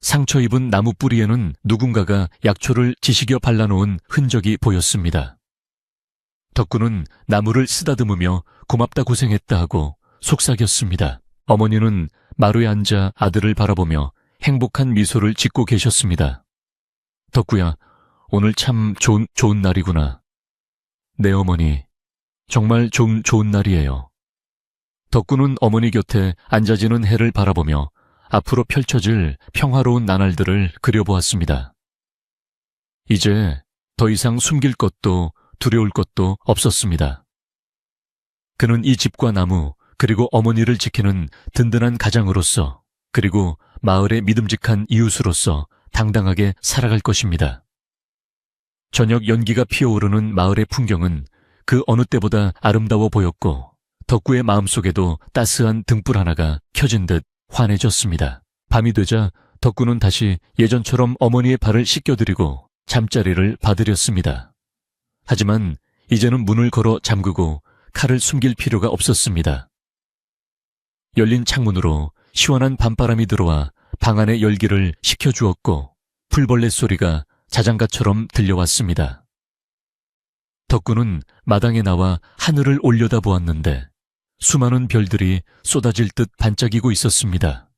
상처 입은 나무 뿌리에는 누군가가 약초를 지식여 발라놓은 흔적이 보였습니다. 덕구는 나무를 쓰다듬으며 고맙다 고생했다 하고 속삭였습니다. 어머니는 마루에 앉아 아들을 바라보며 행복한 미소를 짓고 계셨습니다. 덕구야, 오늘 참 좋은 날이구나. 네 어머니, 정말 좋은 날이에요. 덕구는 어머니 곁에 앉아지는 해를 바라보며 앞으로 펼쳐질 평화로운 나날들을 그려보았습니다. 이제 더 이상 숨길 것도 두려울 것도 없었습니다. 그는 이 집과 나무 그리고 어머니를 지키는 든든한 가장으로서, 그리고 마을의 믿음직한 이웃으로서 당당하게 살아갈 것입니다. 저녁 연기가 피어오르는 마을의 풍경은 그 어느 때보다 아름다워 보였고, 덕구의 마음속에도 따스한 등불 하나가 켜진 듯 환해졌습니다. 밤이 되자 덕구는 다시 예전처럼 어머니의 발을 씻겨드리고 잠자리를 받으렸습니다. 하지만 이제는 문을 걸어 잠그고 칼을 숨길 필요가 없었습니다. 열린 창문으로 시원한 밤바람이 들어와 방 안의 열기를 식혀주었고, 풀벌레 소리가 자장가처럼 들려왔습니다. 덕구는 마당에 나와 하늘을 올려다보았는데 수많은 별들이 쏟아질 듯 반짝이고 있었습니다.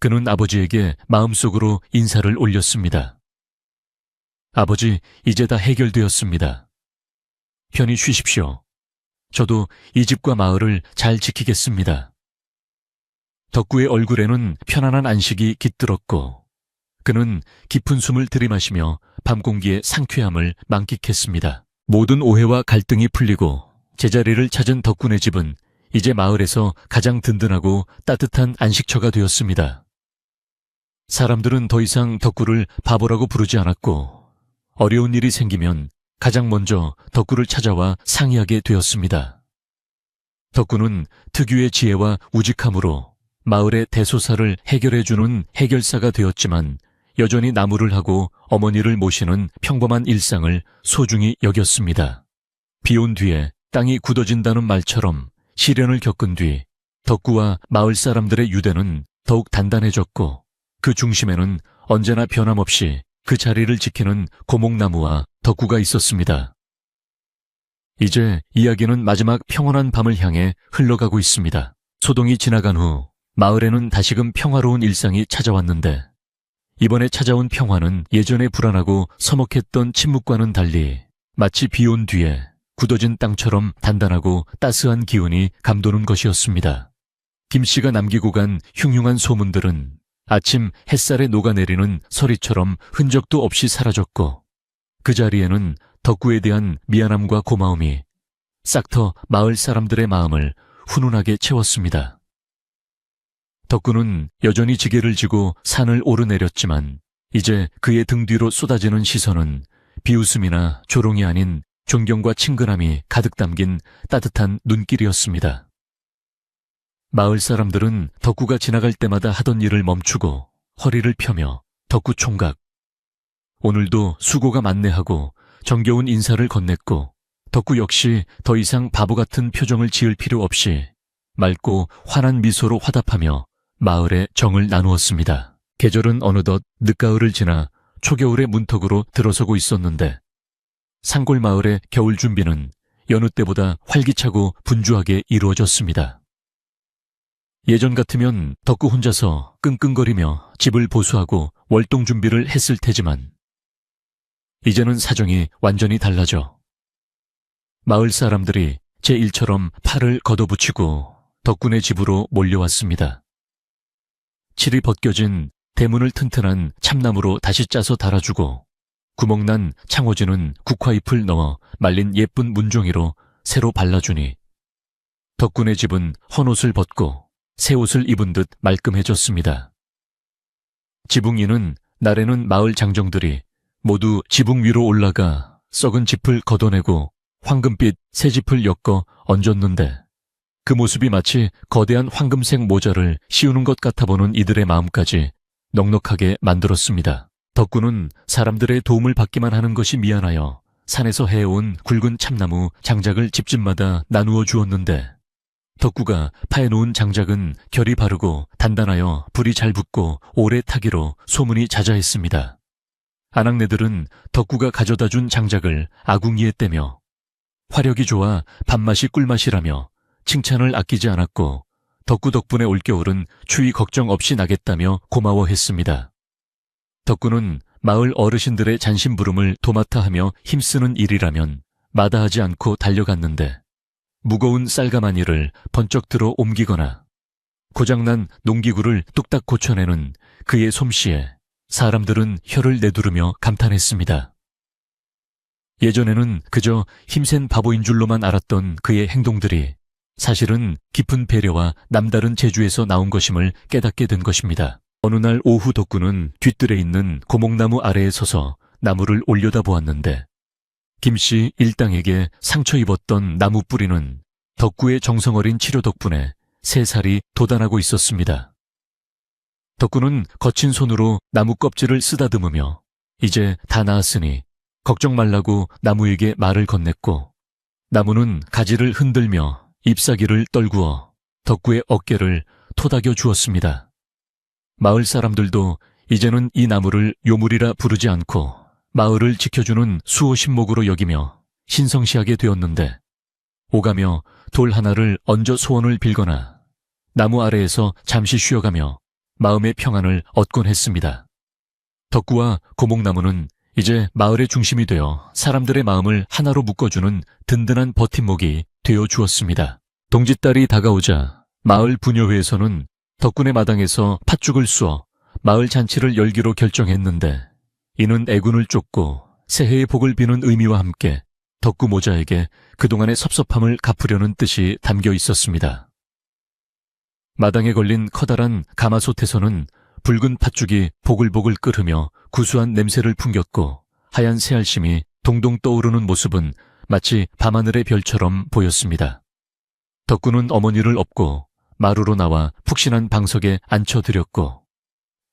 그는 아버지에게 마음속으로 인사를 올렸습니다. 아버지, 이제 다 해결되었습니다. 편히 쉬십시오. 저도 이 집과 마을을 잘 지키겠습니다. 덕구의 얼굴에는 편안한 안식이 깃들었고, 그는 깊은 숨을 들이마시며 밤 공기의 상쾌함을 만끽했습니다. 모든 오해와 갈등이 풀리고 제자리를 찾은 덕군의 집은 이제 마을에서 가장 든든하고 따뜻한 안식처가 되었습니다. 사람들은 더 이상 덕구를 바보라고 부르지 않았고, 어려운 일이 생기면 가장 먼저 덕구를 찾아와 상의하게 되었습니다. 덕구는 특유의 지혜와 우직함으로 마을의 대소사를 해결해주는 해결사가 되었지만, 여전히 나무를 하고 어머니를 모시는 평범한 일상을 소중히 여겼습니다. 비 온 뒤에 땅이 굳어진다는 말처럼 시련을 겪은 뒤 덕구와 마을 사람들의 유대는 더욱 단단해졌고, 그 중심에는 언제나 변함없이 그 자리를 지키는 고목나무와 덕구가 있었습니다. 이제 이야기는 마지막 평온한 밤을 향해 흘러가고 있습니다. 소동이 지나간 후 마을에는 다시금 평화로운 일상이 찾아왔는데, 이번에 찾아온 평화는 예전에 불안하고 서먹했던 침묵과는 달리 마치 비 온 뒤에 굳어진 땅처럼 단단하고 따스한 기운이 감도는 것이었습니다. 김씨가 남기고 간 흉흉한 소문들은 아침 햇살에 녹아내리는 서리처럼 흔적도 없이 사라졌고, 그 자리에는 덕구에 대한 미안함과 고마움이 싹터 마을 사람들의 마음을 훈훈하게 채웠습니다. 덕구는 여전히 지게를 지고 산을 오르내렸지만, 이제 그의 등 뒤로 쏟아지는 시선은 비웃음이나 조롱이 아닌 존경과 친근함이 가득 담긴 따뜻한 눈길이었습니다. 마을 사람들은 덕구가 지나갈 때마다 하던 일을 멈추고 허리를 펴며 덕구 총각, 오늘도 수고가 많네 하고 정겨운 인사를 건넸고, 덕구 역시 더 이상 바보 같은 표정을 지을 필요 없이 맑고 환한 미소로 화답하며 마을의 정을 나누었습니다. 계절은 어느덧 늦가을을 지나 초겨울의 문턱으로 들어서고 있었는데, 산골 마을의 겨울 준비는 여느 때보다 활기차고 분주하게 이루어졌습니다. 예전 같으면 덕구 혼자서 끙끙거리며 집을 보수하고 월동 준비를 했을 테지만, 이제는 사정이 완전히 달라져 마을 사람들이 제1처럼 팔을 걷어붙이고 덕군의 집으로 몰려왔습니다. 칠이 벗겨진 대문을 튼튼한 참나무로 다시 짜서 달아주고, 구멍난 창호지는 국화잎을 넣어 말린 예쁜 문종이로 새로 발라주니, 덕군의 집은 헌옷을 벗고 새 옷을 입은 듯 말끔해졌습니다. 지붕 위는 날에는 마을 장정들이 모두 지붕 위로 올라가 썩은 짚을 걷어내고 황금빛 새 짚을 엮어 얹었는데, 그 모습이 마치 거대한 황금색 모자를 씌우는 것 같아 보는 이들의 마음까지 넉넉하게 만들었습니다. 덕구는 사람들의 도움을 받기만 하는 것이 미안하여 산에서 해온 굵은 참나무 장작을 집집마다 나누어 주었는데, 덕구가 파해놓은 장작은 결이 바르고 단단하여 불이 잘 붙고 오래 타기로 소문이 자자했습니다. 아낙네들은 덕구가 가져다 준 장작을 아궁이에 떼며 화력이 좋아 밥맛이 꿀맛이라며 칭찬을 아끼지 않았고, 덕구 덕분에 올겨울은 추위 걱정 없이 나겠다며 고마워했습니다. 덕구는 마을 어르신들의 잔심부름을 도맡아 하며 힘쓰는 일이라면 마다하지 않고 달려갔는데, 무거운 쌀가마니를 번쩍 들어 옮기거나 고장난 농기구를 뚝딱 고쳐내는 그의 솜씨에 사람들은 혀를 내두르며 감탄했습니다. 예전에는 그저 힘센 바보인 줄로만 알았던 그의 행동들이 사실은 깊은 배려와 남다른 재주에서 나온 것임을 깨닫게 된 것입니다. 어느 날 오후 덕구는 뒤뜰에 있는 고목나무 아래에 서서 나무를 올려다보았는데 김씨 일당에게 상처 입었던 나무 뿌리는 덕구의 정성어린 치료 덕분에 새살이 돋아나고 있었습니다. 덕구는 거친 손으로 나무 껍질을 쓰다듬으며 이제 다 나았으니 걱정 말라고 나무에게 말을 건넸고 나무는 가지를 흔들며 잎사귀를 떨구어 덕구의 어깨를 토닥여 주었습니다. 마을 사람들도 이제는 이 나무를 요물이라 부르지 않고 마을을 지켜주는 수호신목으로 여기며 신성시하게 되었는데 오가며 돌 하나를 얹어 소원을 빌거나 나무 아래에서 잠시 쉬어가며 마음의 평안을 얻곤 했습니다. 덕구와 고목나무는 이제 마을의 중심이 되어 사람들의 마음을 하나로 묶어주는 든든한 버팀목이 되어 주었습니다. 동짓달이 다가오자 마을 부녀회에서는 덕군의 마당에서 팥죽을 쑤어 마을 잔치를 열기로 결정했는데 이는 애군을 쫓고 새해의 복을 비는 의미와 함께 덕구 모자에게 그동안의 섭섭함을 갚으려는 뜻이 담겨 있었습니다. 마당에 걸린 커다란 가마솥에서는 붉은 팥죽이 보글보글 끓으며 구수한 냄새를 풍겼고 하얀 새알심이 동동 떠오르는 모습은 마치 밤하늘의 별처럼 보였습니다. 덕구는 어머니를 업고 마루로 나와 푹신한 방석에 앉혀드렸고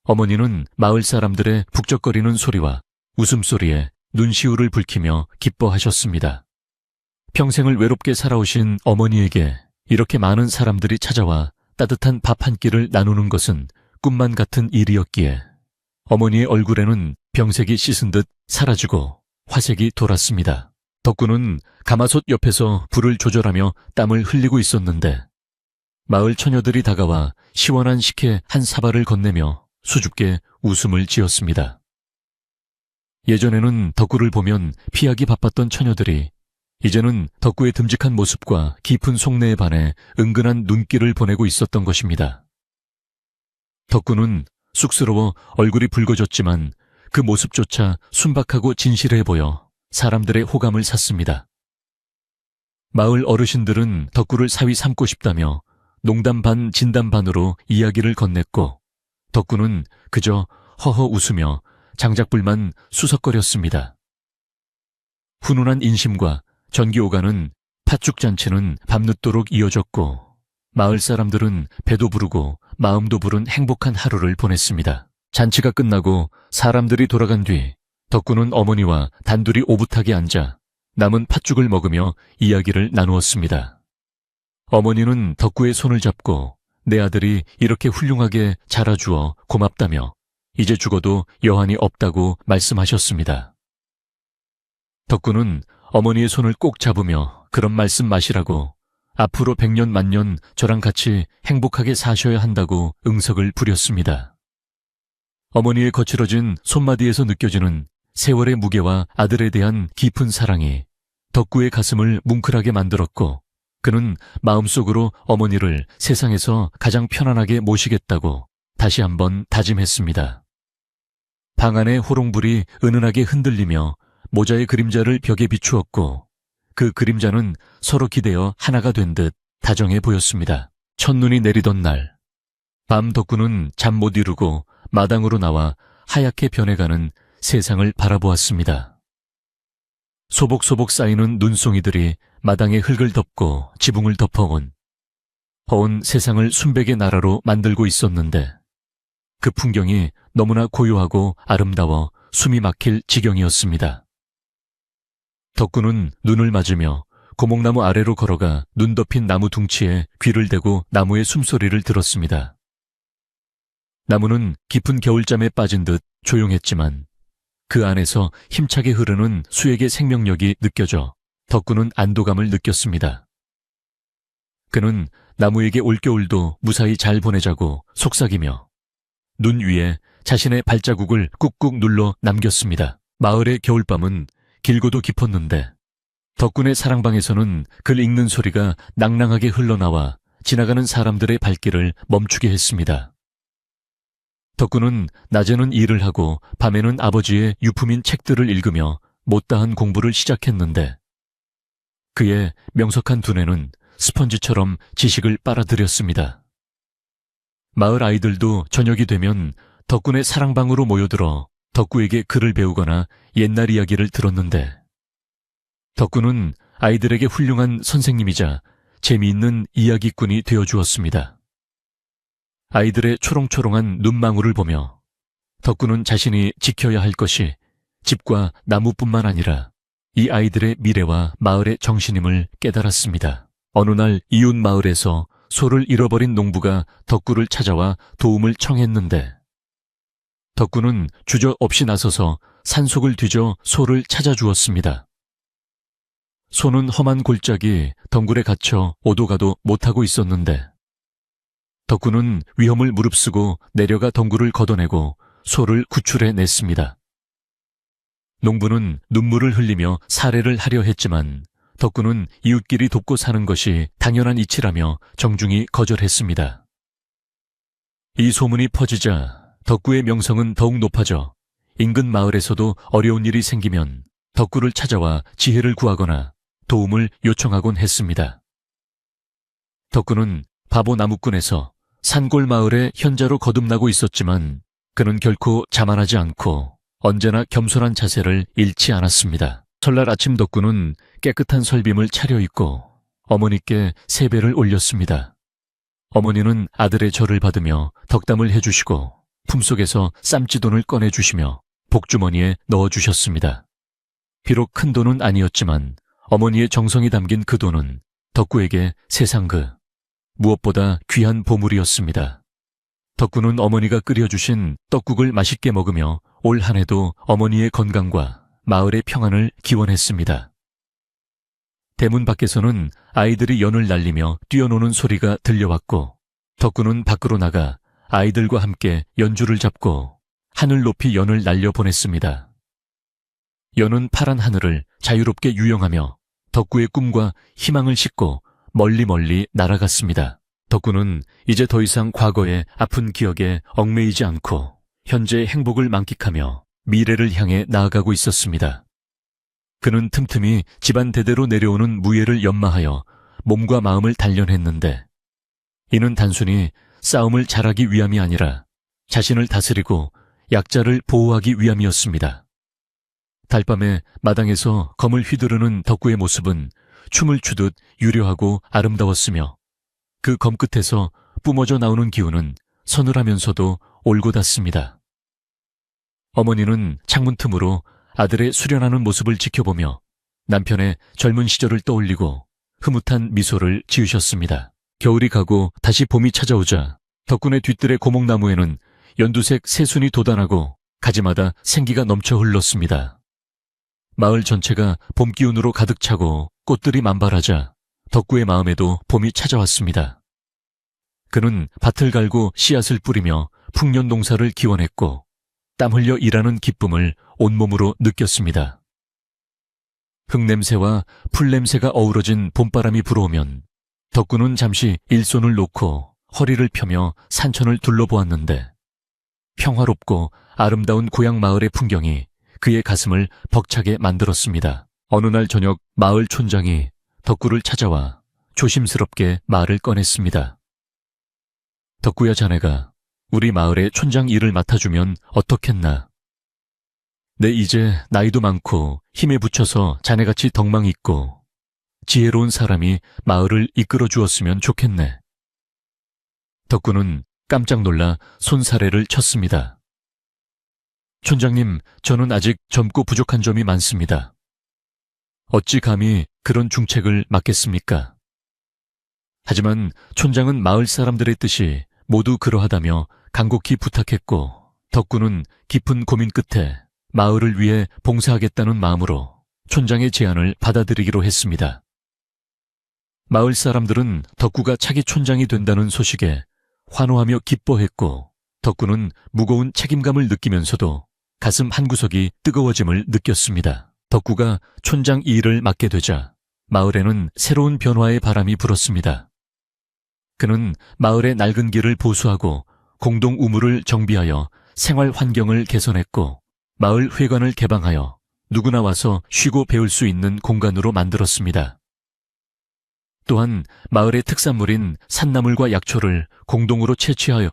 어머니는 마을 사람들의 북적거리는 소리와 웃음소리에 눈시울을 붉히며 기뻐하셨습니다. 평생을 외롭게 살아오신 어머니에게 이렇게 많은 사람들이 찾아와 따뜻한 밥 한 끼를 나누는 것은 꿈만 같은 일이었기에 어머니의 얼굴에는 병색이 씻은 듯 사라지고 화색이 돌았습니다. 덕구는 가마솥 옆에서 불을 조절하며 땀을 흘리고 있었는데 마을 처녀들이 다가와 시원한 식혜 한 사발을 건네며 수줍게 웃음을 지었습니다. 예전에는 덕구를 보면 피하기 바빴던 처녀들이 이제는 덕구의 듬직한 모습과 깊은 속내에 반해 은근한 눈길을 보내고 있었던 것입니다. 덕구는 쑥스러워 얼굴이 붉어졌지만 그 모습조차 순박하고 진실해 보여 사람들의 호감을 샀습니다. 마을 어르신들은 덕구를 사위 삼고 싶다며 농담 반 진담 반으로 이야기를 건넸고 덕구는 그저 허허 웃으며 장작불만 수석거렸습니다. 훈훈한 인심과 전기오가는 팥죽잔치는 밤늦도록 이어졌고 마을 사람들은 배도 부르고 마음도 부른 행복한 하루를 보냈습니다. 잔치가 끝나고 사람들이 돌아간 뒤 덕구는 어머니와 단둘이 오붓하게 앉아 남은 팥죽을 먹으며 이야기를 나누었습니다. 어머니는 덕구의 손을 잡고 내 아들이 이렇게 훌륭하게 자라주어 고맙다며 이제 죽어도 여한이 없다고 말씀하셨습니다. 덕구는 어머니의 손을 꼭 잡으며 그런 말씀 마시라고 앞으로 100년 만년 저랑 같이 행복하게 사셔야 한다고 응석을 부렸습니다. 어머니의 거칠어진 손마디에서 느껴지는 세월의 무게와 아들에 대한 깊은 사랑이 덕구의 가슴을 뭉클하게 만들었고 그는 마음속으로 어머니를 세상에서 가장 편안하게 모시겠다고 다시 한번 다짐했습니다. 방 안의 호롱불이 은은하게 흔들리며 모자의 그림자를 벽에 비추었고 그 그림자는 서로 기대어 하나가 된 듯 다정해 보였습니다. 첫눈이 내리던 날, 밤 덕구는 잠 못 이루고 마당으로 나와 하얗게 변해가는 세상을 바라보았습니다. 소복소복 쌓이는 눈송이들이 마당의 흙을 덮고 지붕을 덮어온 허운 세상을 순백의 나라로 만들고 있었는데 그 풍경이 너무나 고요하고 아름다워 숨이 막힐 지경이었습니다. 덕구는 눈을 맞으며 고목나무 아래로 걸어가 눈 덮인 나무 둥치에 귀를 대고 나무의 숨소리를 들었습니다. 나무는 깊은 겨울잠에 빠진 듯 조용했지만 그 안에서 힘차게 흐르는 수액의 생명력이 느껴져 덕구는 안도감을 느꼈습니다. 그는 나무에게 올겨울도 무사히 잘 보내자고 속삭이며 눈 위에 자신의 발자국을 꾹꾹 눌러 남겼습니다. 마을의 겨울밤은 길고도 깊었는데 덕군의 사랑방에서는 글 읽는 소리가 낭낭하게 흘러나와 지나가는 사람들의 발길을 멈추게 했습니다. 덕군은 낮에는 일을 하고 밤에는 아버지의 유품인 책들을 읽으며 못다한 공부를 시작했는데 그의 명석한 두뇌는 스펀지처럼 지식을 빨아들였습니다. 마을 아이들도 저녁이 되면 덕군의 사랑방으로 모여들어 덕구에게 글을 배우거나 옛날 이야기를 들었는데, 덕구는 아이들에게 훌륭한 선생님이자 재미있는 이야기꾼이 되어주었습니다. 아이들의 초롱초롱한 눈망울을 보며 덕구는 자신이 지켜야 할 것이 집과 나무뿐만 아니라 이 아이들의 미래와 마을의 정신임을 깨달았습니다. 어느 날 이웃 마을에서 소를 잃어버린 농부가 덕구를 찾아와 도움을 청했는데, 덕구는 주저없이 나서서 산속을 뒤져 소를 찾아주었습니다. 소는 험한 골짜기 덩굴에 갇혀 오도 가도 못하고 있었는데, 덕구는 위험을 무릅쓰고 내려가 덩굴을 걷어내고 소를 구출해냈습니다. 농부는 눈물을 흘리며 살해를 하려 했지만 덕구는 이웃끼리 돕고 사는 것이 당연한 이치라며 정중히 거절했습니다. 이 소문이 퍼지자 덕구의 명성은 더욱 높아져 인근 마을에서도 어려운 일이 생기면 덕구를 찾아와 지혜를 구하거나 도움을 요청하곤 했습니다. 덕구는 바보나무꾼에서 산골 마을의 현자로 거듭나고 있었지만 그는 결코 자만하지 않고 언제나 겸손한 자세를 잃지 않았습니다. 설날 아침 덕구는 깨끗한 설빔을 차려입고 어머니께 세배를 올렸습니다. 어머니는 아들의 절을 받으며 덕담을 해주시고 품속에서 쌈지돈을 꺼내주시며 복주머니에 넣어주셨습니다. 비록 큰 돈은 아니었지만 어머니의 정성이 담긴 그 돈은 덕구에게 세상 무엇보다 귀한 보물이었습니다. 덕구는 어머니가 끓여주신 떡국을 맛있게 먹으며 올 한 해도 어머니의 건강과 마을의 평안을 기원했습니다. 대문 밖에서는 아이들이 연을 날리며 뛰어노는 소리가 들려왔고, 덕구는 밖으로 나가 아이들과 함께 연주를 잡고 하늘 높이 연을 날려보냈습니다. 연은 파란 하늘을 자유롭게 유영하며 덕구의 꿈과 희망을 싣고 멀리 날아갔습니다. 덕구는 이제 더 이상 과거의 아픈 기억에 얽매이지 않고 현재의 행복을 만끽하며 미래를 향해 나아가고 있었습니다. 그는 틈틈이 집안 대대로 내려오는 무예를 연마하여 몸과 마음을 단련했는데, 이는 단순히 싸움을 잘하기 위함이 아니라 자신을 다스리고 약자를 보호하기 위함이었습니다. 달밤에 마당에서 검을 휘두르는 덕구의 모습은 춤을 추듯 유려하고 아름다웠으며, 그 검 끝에서 뿜어져 나오는 기운은 서늘하면서도 올곧았습니다. 어머니는 창문 틈으로 아들의 수련하는 모습을 지켜보며 남편의 젊은 시절을 떠올리고 흐뭇한 미소를 지으셨습니다. 겨울이 가고 다시 봄이 찾아오자 덕군의 뒤뜰의 고목나무에는 연두색 새순이 돋아나고 가지마다 생기가 넘쳐 흘렀습니다. 마을 전체가 봄 기운으로 가득 차고 꽃들이 만발하자 덕구의 마음에도 봄이 찾아왔습니다. 그는 밭을 갈고 씨앗을 뿌리며 풍년 농사를 기원했고 땀 흘려 일하는 기쁨을 온몸으로 느꼈습니다. 흙냄새와 풀냄새가 어우러진 봄바람이 불어오면 덕구는 잠시 일손을 놓고 허리를 펴며 산천을 둘러보았는데, 평화롭고 아름다운 고향 마을의 풍경이 그의 가슴을 벅차게 만들었습니다. 어느 날 저녁 마을 촌장이 덕구를 찾아와 조심스럽게 말을 꺼냈습니다. 덕구야, 자네가 우리 마을의 촌장 일을 맡아주면 어떻겠나? 내 이제 나이도 많고 힘에 부쳐서 자네같이 덕망 있고 지혜로운 사람이 마을을 이끌어 주었으면 좋겠네. 덕구는 깜짝 놀라 손사래를 쳤습니다. 촌장님, 저는 아직 젊고 부족한 점이 많습니다. 어찌 감히 그런 중책을 맡겠습니까? 하지만 촌장은 마을 사람들의 뜻이 모두 그러하다며 간곡히 부탁했고, 덕구는 깊은 고민 끝에 마을을 위해 봉사하겠다는 마음으로 촌장의 제안을 받아들이기로 했습니다. 마을 사람들은 덕구가 차기 촌장이 된다는 소식에 환호하며 기뻐했고, 덕구는 무거운 책임감을 느끼면서도 가슴 한구석이 뜨거워짐을 느꼈습니다. 덕구가 촌장 이 일을 맡게 되자 마을에는 새로운 변화의 바람이 불었습니다. 그는 마을의 낡은 길을 보수하고 공동 우물을 정비하여 생활 환경을 개선했고, 마을 회관을 개방하여 누구나 와서 쉬고 배울 수 있는 공간으로 만들었습니다. 또한 마을의 특산물인 산나물과 약초를 공동으로 채취하여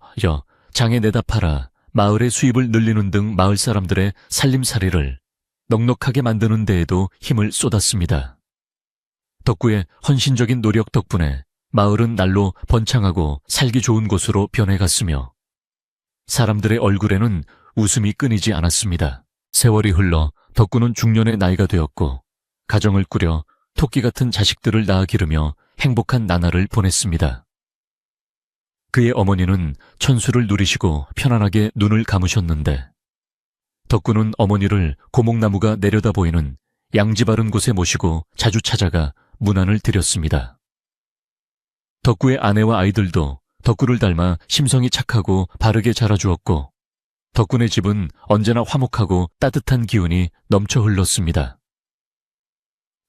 장에 내다 팔아 마을의 수입을 늘리는 등 마을 사람들의 살림살이를 넉넉하게 만드는 데에도 힘을 쏟았습니다. 덕구의 헌신적인 노력 덕분에 마을은 날로 번창하고 살기 좋은 곳으로 변해갔으며 사람들의 얼굴에는 웃음이 끊이지 않았습니다. 세월이 흘러 덕구는 중년의 나이가 되었고 가정을 꾸려 토끼 같은 자식들을 낳아 기르며 행복한 나날을 보냈습니다. 그의 어머니는 천수를 누리시고 편안하게 눈을 감으셨는데 덕구는 어머니를 고목나무가 내려다 보이는 양지 바른 곳에 모시고 자주 찾아가 문안을 드렸습니다. 덕구의 아내와 아이들도 덕구를 닮아 심성이 착하고 바르게 자라주었고 덕구네 집은 언제나 화목하고 따뜻한 기운이 넘쳐 흘렀습니다.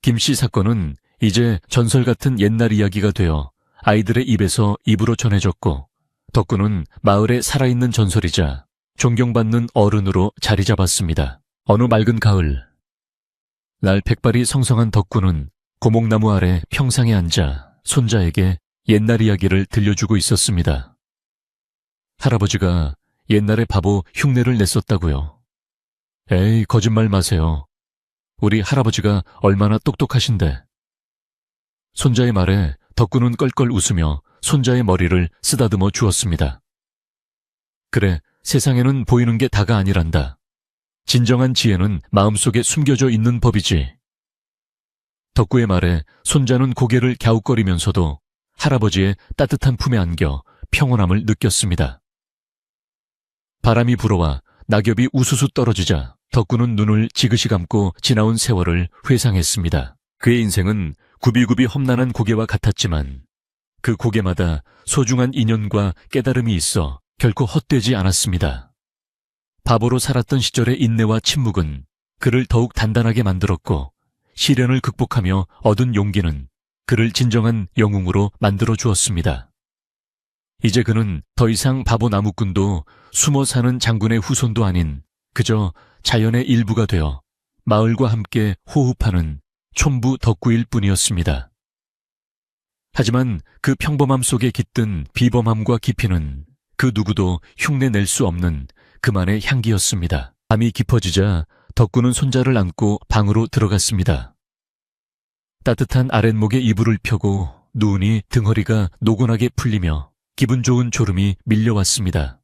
김씨 사건은 이제 전설 같은 옛날 이야기가 되어 아이들의 입에서 입으로 전해졌고 덕구는 마을에 살아있는 전설이자 존경받는 어른으로 자리 잡았습니다. 어느 맑은 가을, 날 백발이 성성한 덕구는 고목나무 아래 평상에 앉아 손자에게 옛날 이야기를 들려주고 있었습니다. 할아버지가 옛날에 바보 흉내를 냈었다고요. 에이, 거짓말 마세요. 우리 할아버지가 얼마나 똑똑하신데. 손자의 말에 덕구는 껄껄 웃으며 손자의 머리를 쓰다듬어 주었습니다. 그래, 세상에는 보이는 게 다가 아니란다. 진정한 지혜는 마음속에 숨겨져 있는 법이지. 덕구의 말에 손자는 고개를 갸웃거리면서도 할아버지의 따뜻한 품에 안겨 평온함을 느꼈습니다. 바람이 불어와 낙엽이 우수수 떨어지자 덕구는 눈을 지그시 감고 지나온 세월을 회상했습니다. 그의 인생은 굽이굽이 험난한 고개와 같았지만 그 고개마다 소중한 인연과 깨달음이 있어 결코 헛되지 않았습니다. 바보로 살았던 시절의 인내와 침묵은 그를 더욱 단단하게 만들었고 시련을 극복하며 얻은 용기는 그를 진정한 영웅으로 만들어 주었습니다. 이제 그는 더 이상 바보 나무꾼도 숨어 사는 장군의 후손도 아닌 그저 자연의 일부가 되어 마을과 함께 호흡하는 촌부 덕구일 뿐이었습니다. 하지만 그 평범함 속에 깃든 비범함과 깊이는 그 누구도 흉내낼 수 없는 그만의 향기였습니다. 밤이 깊어지자 덕구는 손자를 안고 방으로 들어갔습니다. 따뜻한 아랫목에 이불을 펴고 누우니 등허리가 노곤하게 풀리며 기분 좋은 졸음이 밀려왔습니다.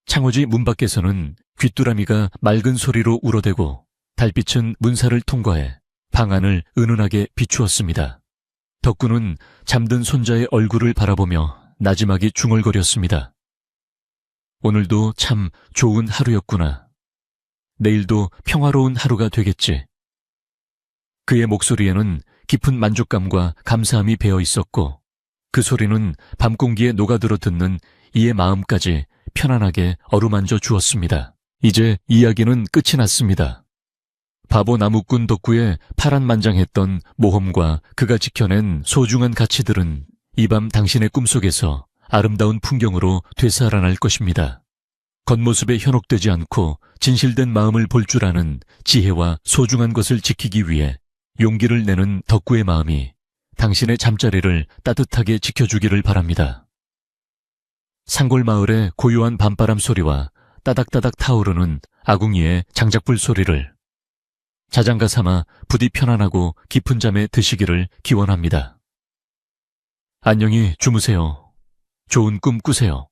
창호지 문 밖에서는 귀뚜라미가 맑은 소리로 울어대고 달빛은 문사를 통과해 방 안을 은은하게 비추었습니다. 덕구는 잠든 손자의 얼굴을 바라보며 나지막이 중얼거렸습니다. 오늘도 참 좋은 하루였구나. 내일도 평화로운 하루가 되겠지. 그의 목소리에는 깊은 만족감과 감사함이 배어 있었고 그 소리는 밤 공기에 녹아들어 듣는 이의 마음까지 편안하게 어루만져 주었습니다. 이제 이야기는 끝이 났습니다. 바보 나무꾼 덕구의 파란만장했던 모험과 그가 지켜낸 소중한 가치들은 이 밤 당신의 꿈속에서 아름다운 풍경으로 되살아날 것입니다. 겉모습에 현혹되지 않고 진실된 마음을 볼 줄 아는 지혜와 소중한 것을 지키기 위해 용기를 내는 덕구의 마음이 당신의 잠자리를 따뜻하게 지켜주기를 바랍니다. 산골마을의 고요한 밤바람 소리와 따닥따닥 타오르는 아궁이의 장작불 소리를 자장가 삼아 부디 편안하고 깊은 잠에 드시기를 기원합니다. 안녕히 주무세요. 좋은 꿈 꾸세요.